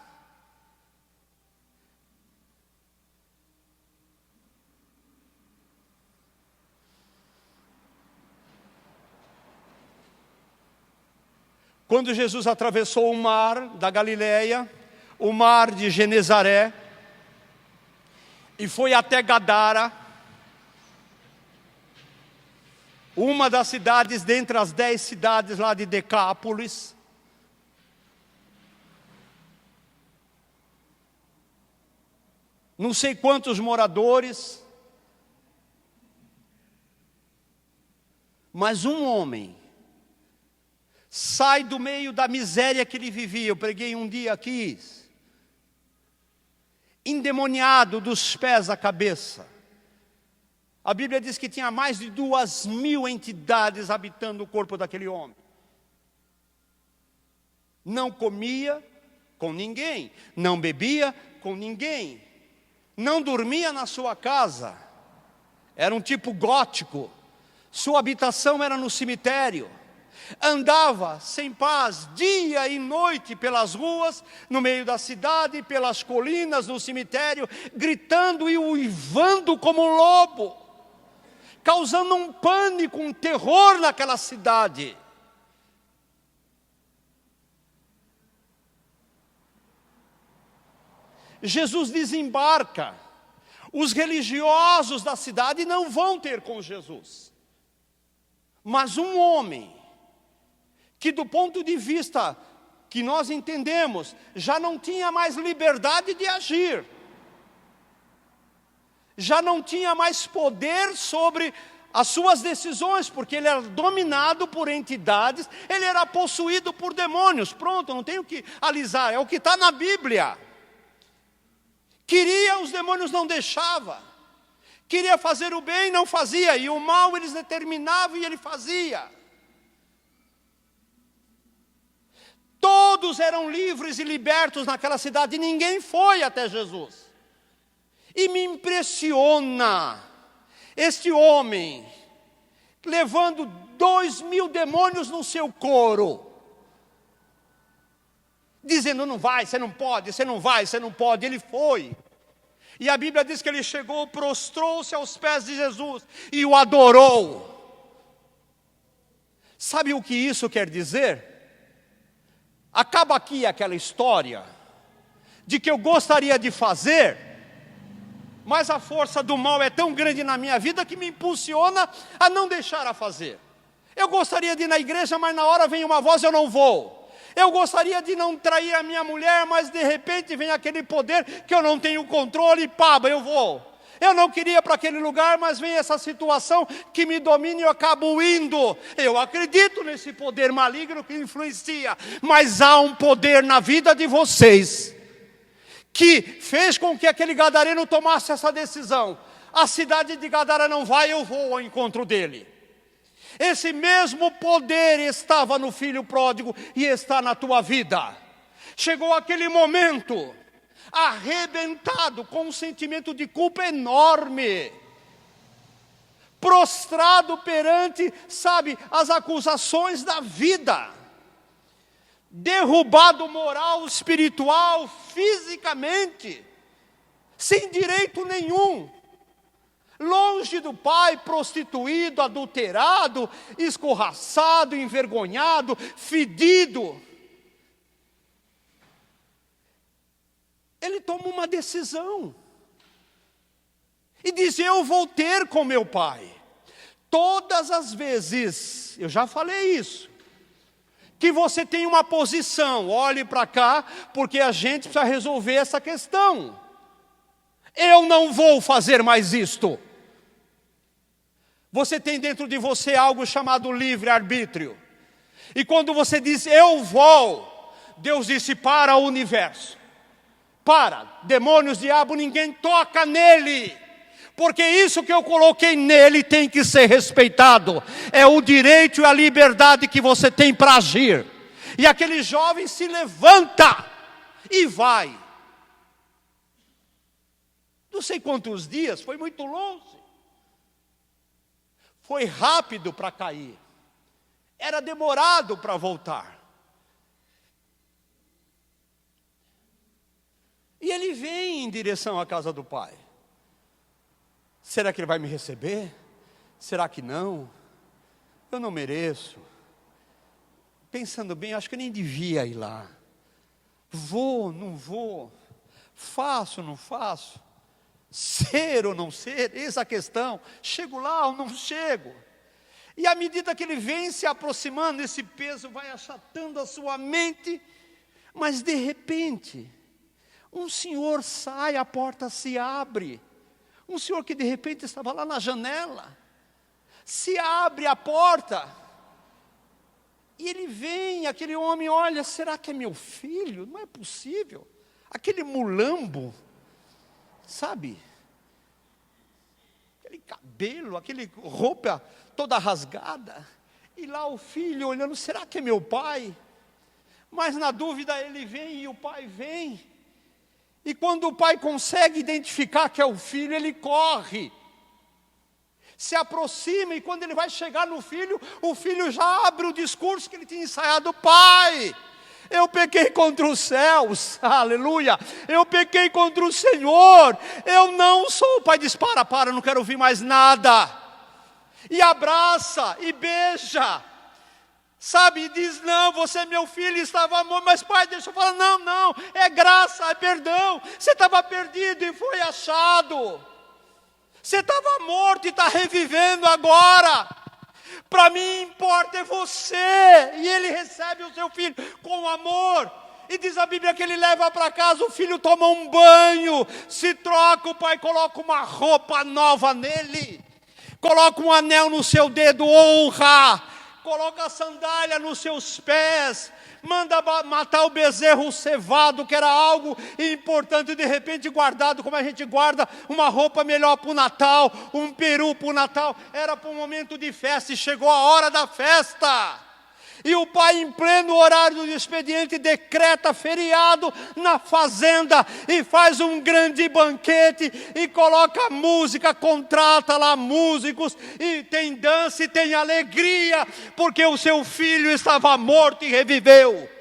Quando Jesus atravessou o mar da Galileia, o mar de Genezaré, e foi até Gadara, uma das cidades dentre as 10 cidades lá de Decápolis. Não sei quantos moradores, mas um homem sai do meio da miséria que ele vivia. Eu preguei um dia aqui, endemoniado dos pés à cabeça. A Bíblia diz que tinha mais de 2.000 entidades habitando o corpo daquele homem. Não comia com ninguém, não bebia com ninguém, não dormia na sua casa, era um tipo gótico, sua habitação era no cemitério. Andava sem paz dia e noite pelas ruas, no meio da cidade, pelas colinas, no cemitério, gritando e uivando como um lobo, causando um pânico, um terror naquela cidade. Jesus desembarca. Os religiosos da cidade não vão ter com Jesus. Mas um homem que, do ponto de vista que nós entendemos, já não tinha mais liberdade de agir, já não tinha mais poder sobre as suas decisões, porque ele era dominado por entidades, ele era possuído por demônios. Pronto, não tenho que alisar, é o que está na Bíblia. Queria, os demônios não deixavam. Queria fazer o bem, não fazia, e o mal eles determinavam e ele fazia. Todos eram livres e libertos naquela cidade, e ninguém foi até Jesus. E me impressiona este homem levando 2.000 demônios no seu coro, dizendo: não vai, você não pode, você não vai, você não pode. Ele foi. E a Bíblia diz que ele chegou, prostrou-se aos pés de Jesus e o adorou. Sabe o que isso quer dizer? Acaba aqui aquela história de que eu gostaria de fazer, mas a força do mal é tão grande na minha vida que me impulsiona a não deixar a fazer. Eu gostaria de ir na igreja, mas na hora vem uma voz, eu não vou. Eu gostaria de não trair a minha mulher, mas de repente vem aquele poder que eu não tenho controle, pá, eu vou. Eu não queria para aquele lugar, mas vem essa situação que me domina e eu acabo indo. Eu acredito nesse poder maligno que influencia, mas há um poder na vida de vocês que fez com que aquele gadareno tomasse essa decisão. A cidade de Gadara não vai, eu vou ao encontro dele. Esse mesmo poder estava no filho pródigo e está na tua vida. Chegou aquele momento, arrebentado, com um sentimento de culpa enorme, prostrado perante, as acusações da vida, derrubado moral, espiritual, fisicamente, sem direito nenhum, longe do Pai, prostituído, adulterado, escorraçado, envergonhado, fedido. Ele toma uma decisão e diz: eu vou ter com meu Pai. Todas as vezes, eu já falei isso, que você tem uma posição, olhe para cá, porque a gente precisa resolver essa questão. Eu não vou fazer mais isto. Você tem dentro de você algo chamado livre-arbítrio. E quando você diz eu vou, Deus disse: para o universo. Para, demônios, diabo, ninguém toca nele. porque isso que eu coloquei nele tem que ser respeitado. É o direito e a liberdade que você tem para agir. E aquele jovem se levanta e vai. Não sei quantos dias, foi muito longe. Foi rápido para cair. Era demorado para voltar. E ele vem em direção à casa do pai. Será que ele vai me receber? Será que não? Eu não mereço. Pensando bem, acho que eu nem devia ir lá. Vou, não vou. Faço, não faço. Ser ou não ser, eis a questão. Chego lá ou não chego? E à medida que ele vem se aproximando, esse peso vai achatando a sua mente. Mas de repente, um senhor sai, a porta se abre. Um senhor que de repente estava lá na janela. Se abre a porta. E ele vem, aquele homem olha, será que é meu filho? Não é possível. Aquele mulambo, sabe? Aquele cabelo, aquele roupa toda rasgada. E lá o filho olhando, será que é meu pai? Mas na dúvida ele vem e o pai vem. E quando o pai consegue identificar que é o filho, ele corre. Se aproxima e quando ele vai chegar no filho, o filho já abre o discurso que ele tinha ensaiado. Pai, eu pequei contra os céus, aleluia. Eu pequei contra o Senhor. Eu não sou. O pai diz, para, não quero ouvir mais nada. E abraça e beija. Sabe, e diz, não, você é meu filho, estava morto, mas pai, deixa eu falar, não, é graça, é perdão, você estava perdido e foi achado, você estava morto e está revivendo agora, para mim importa é você, e ele recebe o seu filho com amor, e diz a Bíblia que ele leva para casa, o filho toma um banho, se troca, o pai coloca uma roupa nova nele, coloca um anel no seu dedo, honra, coloca a sandália nos seus pés, manda matar o bezerro cevado, que era algo importante, de repente guardado, como a gente guarda uma roupa melhor para o Natal, um peru para o Natal, era para um momento de festa, e chegou a hora da festa. E o pai, em pleno horário do expediente, decreta feriado na fazenda e faz um grande banquete e coloca música, contrata lá músicos e tem dança e tem alegria, porque o seu filho estava morto e reviveu.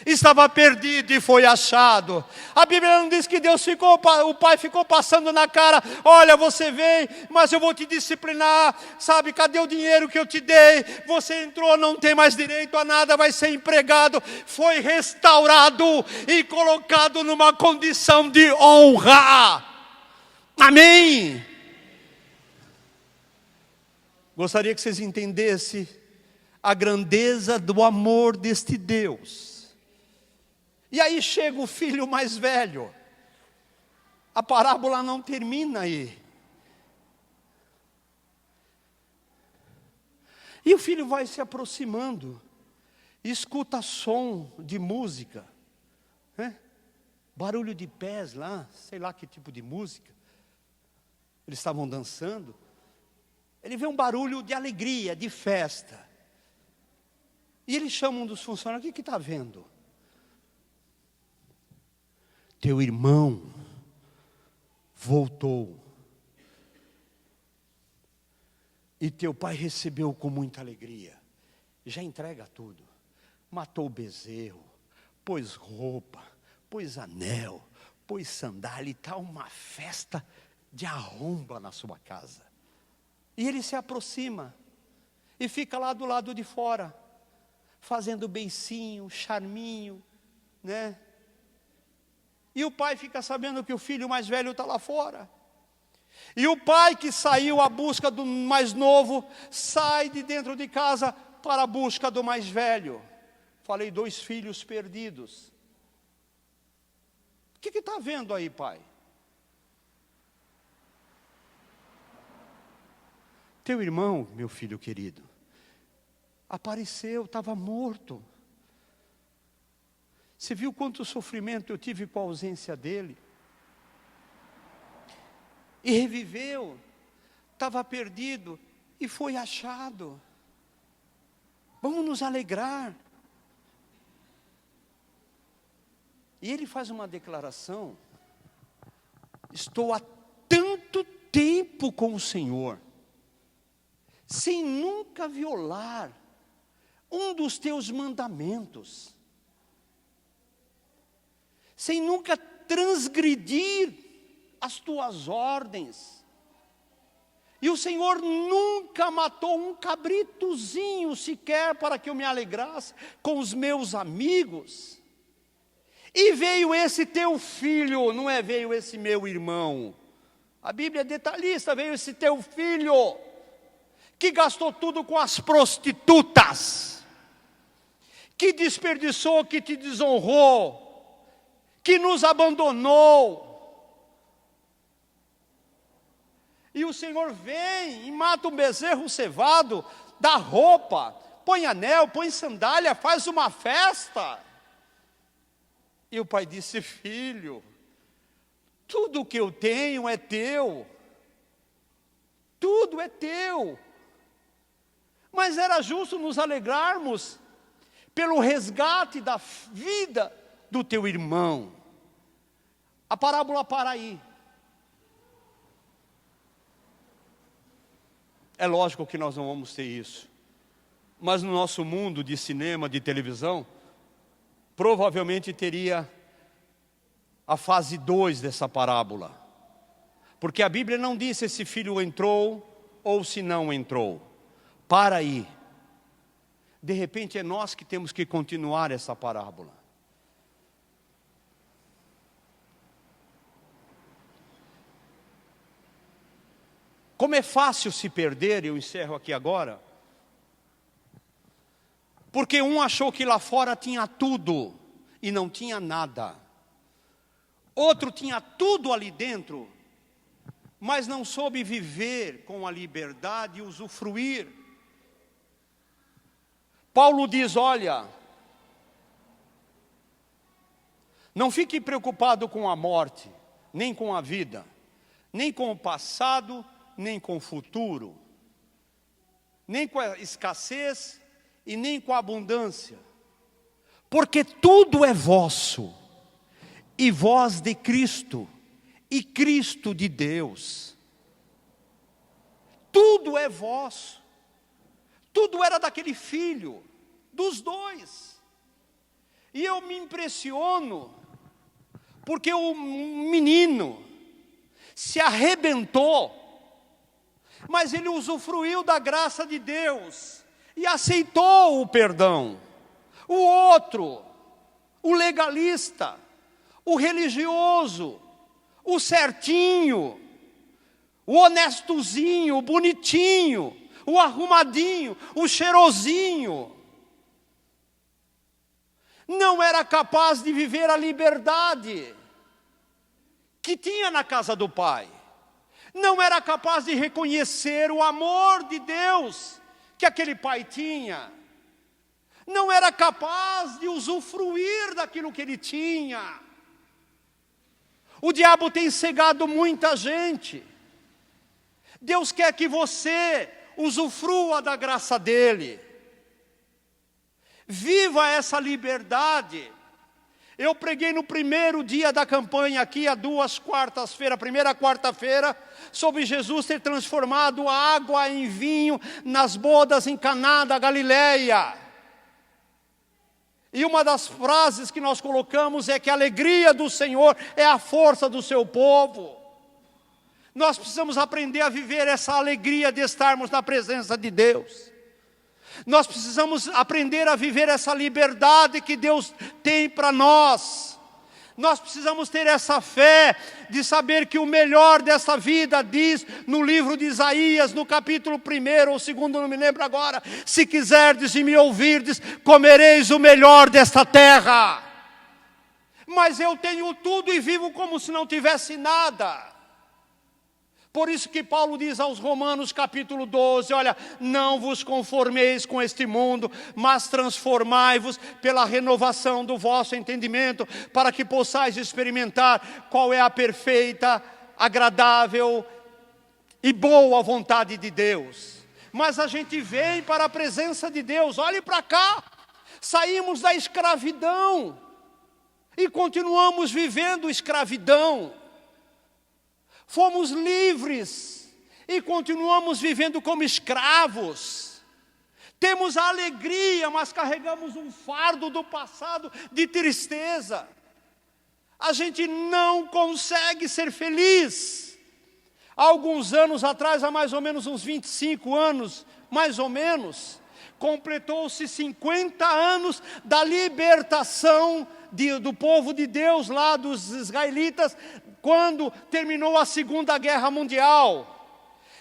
Estava perdido e foi achado. A Bíblia não diz que o pai ficou passando na cara, olha, você vem, mas eu vou te disciplinar, sabe, cadê o dinheiro que eu te dei? Você entrou, não tem mais direito a nada, vai ser empregado. Foi restaurado e colocado numa condição de honra. Amém? Gostaria que vocês entendessem a grandeza do amor deste Deus. E aí chega o filho mais velho. A parábola não termina aí. E o filho vai se aproximando, escuta som de música, né? Barulho de pés lá, sei lá que tipo de música. Eles estavam dançando. Ele vê um barulho de alegria, de festa. E ele chama um dos funcionários, o que está vendo? Teu irmão voltou. E teu pai recebeu com muita alegria. Já entrega tudo. Matou o bezerro, pôs roupa, pôs anel, pôs sandália e está uma festa de arromba na sua casa. E ele se aproxima e fica lá do lado de fora, fazendo beicinho, charminho, né? E o pai fica sabendo que o filho mais velho está lá fora. E o pai que saiu à busca do mais novo, sai de dentro de casa para a busca do mais velho. Falei 2 filhos perdidos. O que está vendo aí, pai? Teu irmão, meu filho querido, apareceu, estava morto. Você viu quanto sofrimento eu tive com a ausência dele? e reviveu. Estava perdido e foi achado. Vamos nos alegrar. E ele faz uma declaração: estou há tanto tempo com o Senhor, sem nunca violar um dos teus mandamentos, sem nunca transgredir as tuas ordens. E o Senhor nunca matou um cabritozinho sequer para que eu me alegrasse com os meus amigos. E veio esse teu filho, não é veio esse meu irmão. A Bíblia é detalhista, veio esse teu filho, que gastou tudo com as prostitutas, que desperdiçou, que te desonrou, que nos abandonou. E o Senhor vem e mata um bezerro cevado, dá roupa, põe anel, põe sandália, faz uma festa. E o pai disse: filho, tudo o que eu tenho é teu. Tudo é teu. Mas era justo nos alegrarmos pelo resgate da vida do teu irmão. A parábola para aí. É lógico que nós não vamos ter isso. Mas no nosso mundo de cinema, de televisão, provavelmente teria a fase 2 dessa parábola. Porque a Bíblia não diz se esse filho entrou ou se não entrou. Para aí. De repente é nós que temos que continuar essa parábola. Como é fácil se perder, eu encerro aqui agora. Porque um achou que lá fora tinha tudo e não tinha nada. Outro tinha tudo ali dentro, mas não soube viver com a liberdade e usufruir. Paulo diz: olha, não fique preocupado com a morte, nem com a vida, nem com o passado, nem com o futuro, nem com a escassez e nem com a abundância, porque tudo é vosso, e vós de Cristo, e Cristo de Deus. Tudo é vosso. Tudo era daquele filho, dos dois. E eu me impressiono, porque o menino se arrebentou, mas ele usufruiu da graça de Deus e aceitou o perdão. O outro, o legalista, o religioso, o certinho, o honestozinho, o bonitinho, o arrumadinho, o cheirosinho, não era capaz de viver a liberdade que tinha na casa do Pai. Não era capaz de reconhecer o amor de Deus que aquele pai tinha. Não era capaz de usufruir daquilo que ele tinha. O diabo tem cegado muita gente. Deus quer que você usufrua da graça dele. Viva essa liberdade. Eu preguei no primeiro dia da campanha aqui, há 2 quartas-feiras, primeira quarta-feira, sobre Jesus ter transformado a água em vinho nas bodas em Caná da Galileia. E uma das frases que nós colocamos é que a alegria do Senhor é a força do seu povo. Nós precisamos aprender a viver essa alegria de estarmos na presença de Deus. Nós precisamos aprender a viver essa liberdade que Deus tem para nós. Nós precisamos ter essa fé de saber que o melhor dessa vida diz no livro de Isaías, no capítulo 1 ou 2, não me lembro agora: se quiserdes e me ouvirdes, comereis o melhor desta terra. Mas eu tenho tudo e vivo como se não tivesse nada. Por isso que Paulo diz aos Romanos capítulo 12, olha, não vos conformeis com este mundo, mas transformai-vos pela renovação do vosso entendimento, para que possais experimentar qual é a perfeita, agradável e boa vontade de Deus. Mas a gente vem para a presença de Deus. Olhe para cá. Saímos da escravidão e continuamos vivendo escravidão. Fomos livres e continuamos vivendo como escravos. Temos a alegria, mas carregamos um fardo do passado de tristeza. A gente não consegue ser feliz. Há alguns anos atrás, há mais ou menos uns 25 anos, mais ou menos, completou-se 50 anos da libertação do povo de Deus lá, dos israelitas, quando terminou a Segunda Guerra Mundial.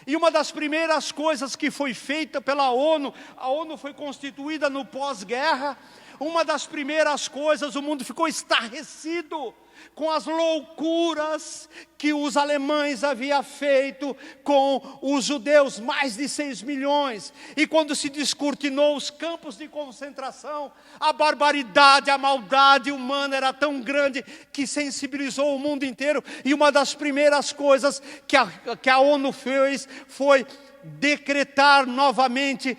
E uma das primeiras coisas que foi feita pela ONU, a ONU foi constituída no pós-guerra, uma das primeiras coisas, o mundo ficou estarrecido com as loucuras que os alemães haviam feito com os judeus, mais de 6 milhões. E quando se descortinou os campos de concentração, a barbaridade, a maldade humana era tão grande que sensibilizou o mundo inteiro. E uma das primeiras coisas que a ONU fez foi decretar novamente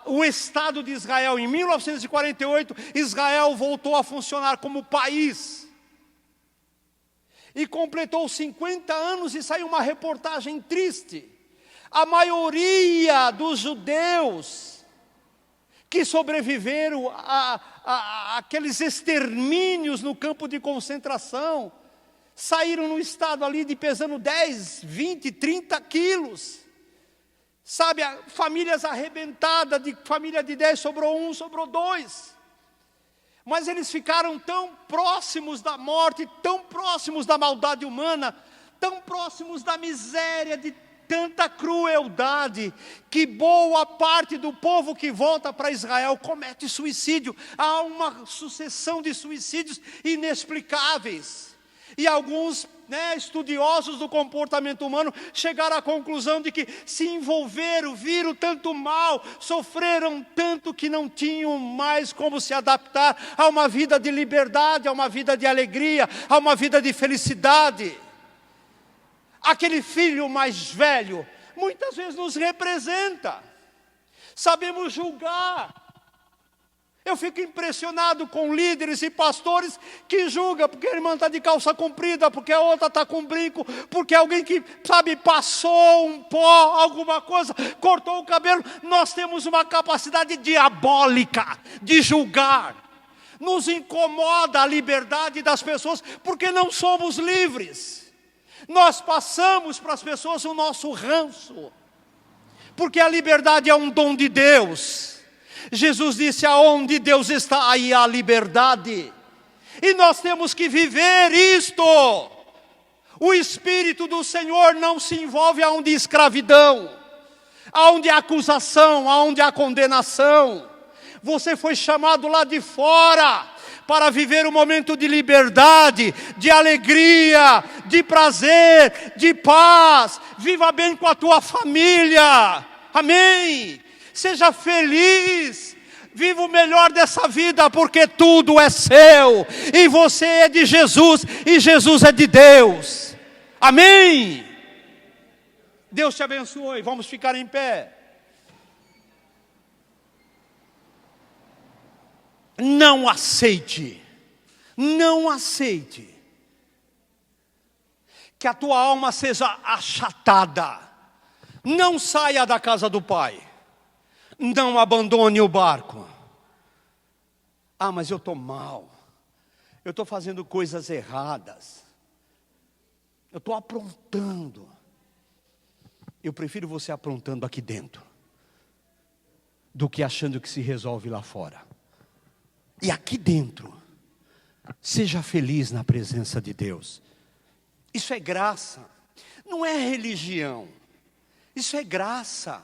o Estado de Israel. Em 1948, Israel voltou a funcionar como país. E completou 50 anos e saiu uma reportagem triste. A maioria dos judeus que sobreviveram àqueles extermínios no campo de concentração, saíram no estado ali de pesando 10, 20, 30 quilos. Sabe, famílias arrebentadas, de família de 10 sobrou 1, sobrou 2. Mas eles ficaram tão próximos da morte, tão próximos da maldade humana, tão próximos da miséria, de tanta crueldade, que boa parte do povo que volta para Israel comete suicídio. Há uma sucessão de suicídios inexplicáveis. E alguns estudiosos do comportamento humano chegaram à conclusão de que se envolveram, viram tanto mal, sofreram tanto que não tinham mais como se adaptar a uma vida de liberdade, a uma vida de alegria, a uma vida de felicidade. Aquele filho mais velho muitas vezes nos representa. Sabemos julgar. Eu fico impressionado com líderes e pastores que julgam porque a irmã está de calça comprida, porque a outra está com brinco, porque alguém que, passou um pó, alguma coisa, cortou o cabelo. Nós temos uma capacidade diabólica de julgar. Nos incomoda a liberdade das pessoas porque não somos livres. Nós passamos para as pessoas o nosso ranço, porque a liberdade é um dom de Deus. Jesus disse: aonde Deus está, aí há liberdade. E nós temos que viver isto. O Espírito do Senhor não se envolve aonde há escravidão, aonde há acusação, aonde há condenação. Você foi chamado lá de fora para viver um momento de liberdade, de alegria, de prazer, de paz. Viva bem com a tua família. Amém. Seja feliz, viva o melhor dessa vida, porque tudo é seu, e você é de Jesus, e Jesus é de Deus. Amém? Deus te abençoe. Vamos ficar em pé. Não aceite que a tua alma seja achatada. Não saia da casa do Pai. Não abandone o barco. Mas eu estou mal. Eu estou fazendo coisas erradas. Eu estou aprontando. Eu prefiro você aprontando aqui dentro do que achando que se resolve lá fora. E aqui dentro, seja feliz na presença de Deus. Isso é graça. Não é religião. Isso é graça.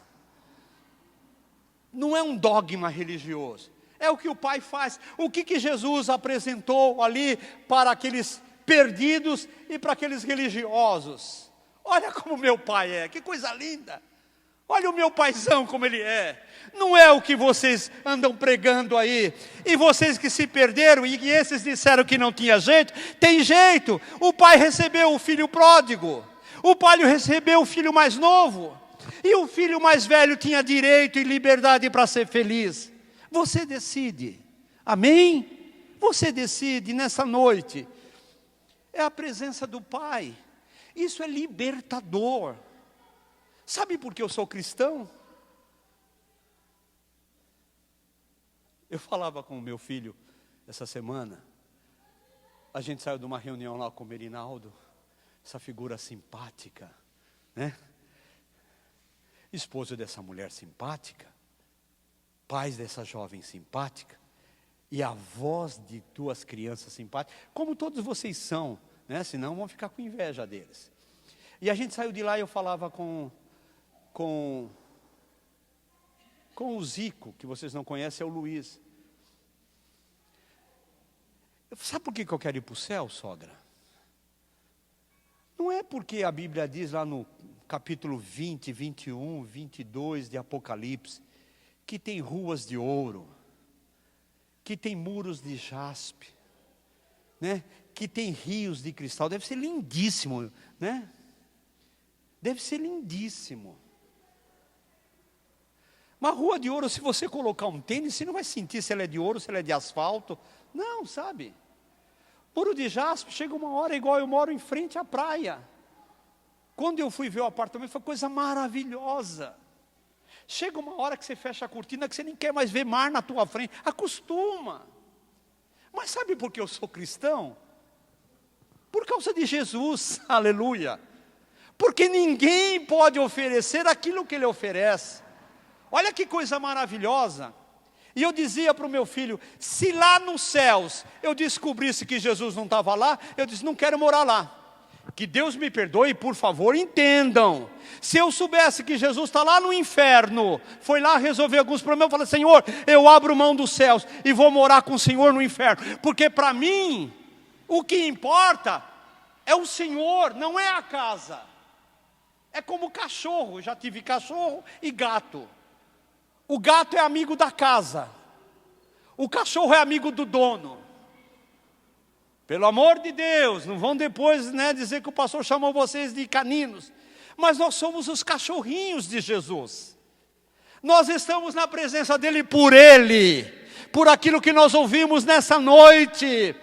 Não é um dogma religioso. É o que o Pai faz. O que Jesus apresentou ali para aqueles perdidos e para aqueles religiosos. Olha como meu Pai é. Que coisa linda. Olha o meu paizão como ele é. Não é o que vocês andam pregando aí. E vocês que se perderam e esses disseram que não tinha jeito. Tem jeito. O pai recebeu o filho pródigo. O pai recebeu o filho mais novo, e o filho mais velho tinha direito e liberdade para ser feliz. Você decide, amém? Você decide nessa noite. É a presença do Pai. Isso é libertador. Sabe por que eu sou cristão? Eu falava com o meu filho essa semana. A gente saiu de uma reunião lá com o Merinaldo, essa figura simpática, né? Esposo dessa mulher simpática, pais dessa jovem simpática, e avós de duas crianças simpáticas, como todos vocês são, né? Senão vão ficar com inveja deles. E a gente saiu de lá e eu falava com o Zico, que vocês não conhecem, é o Luiz. Sabe por que eu quero ir para o céu, sogra? Não é porque a Bíblia diz lá no capítulo 20, 21, 22 de Apocalipse, que tem ruas de ouro, que tem muros de jaspe, né? Que tem rios de cristal. Deve ser lindíssimo, né? Deve ser lindíssimo. Uma rua de ouro, se você colocar um tênis, você não vai sentir se ela é de ouro, se ela é de asfalto. Não, sabe? Muro de jaspe, chega uma hora igual eu moro em frente à praia. Quando eu fui ver o apartamento, foi coisa maravilhosa. Chega uma hora que você fecha a cortina, que você nem quer mais ver mar na tua frente. Acostuma. Mas sabe por que eu sou cristão? Por causa de Jesus, aleluia. Porque ninguém pode oferecer aquilo que Ele oferece. Olha que coisa maravilhosa. E eu dizia para o meu filho, se lá nos céus eu descobrisse que Jesus não estava lá, eu disse, não quero morar lá. Que Deus me perdoe, por favor, entendam. Se eu soubesse que Jesus está lá no inferno, foi lá resolver alguns problemas, eu falei, Senhor, eu abro mão dos céus e vou morar com o Senhor no inferno. Porque para mim, o que importa é o Senhor, não é a casa. É como cachorro, já tive cachorro e gato. O gato é amigo da casa. O cachorro é amigo do dono. Pelo amor de Deus, não vão depois, né, dizer que o pastor chamou vocês de caninos. Mas nós somos os cachorrinhos de Jesus. Nós estamos na presença dEle por Ele. Por aquilo que nós ouvimos nessa noite.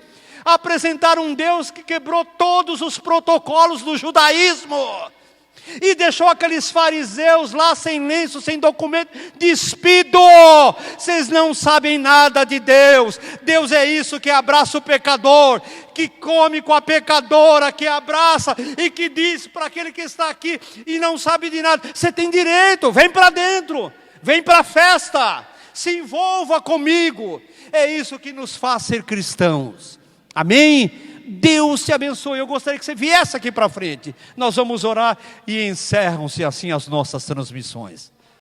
Apresentar um Deus que quebrou todos os protocolos do judaísmo. E deixou aqueles fariseus lá sem lenço, sem documento, despido. Vocês não sabem nada de Deus. Deus é isso que abraça o pecador, que come com a pecadora, que abraça e que diz para aquele que está aqui e não sabe de nada, você tem direito, vem para dentro, vem para a festa, se envolva comigo. É isso que nos faz ser cristãos. Amém? Deus te abençoe. Eu gostaria que você viesse aqui para frente. Nós vamos orar e encerram-se assim as nossas transmissões.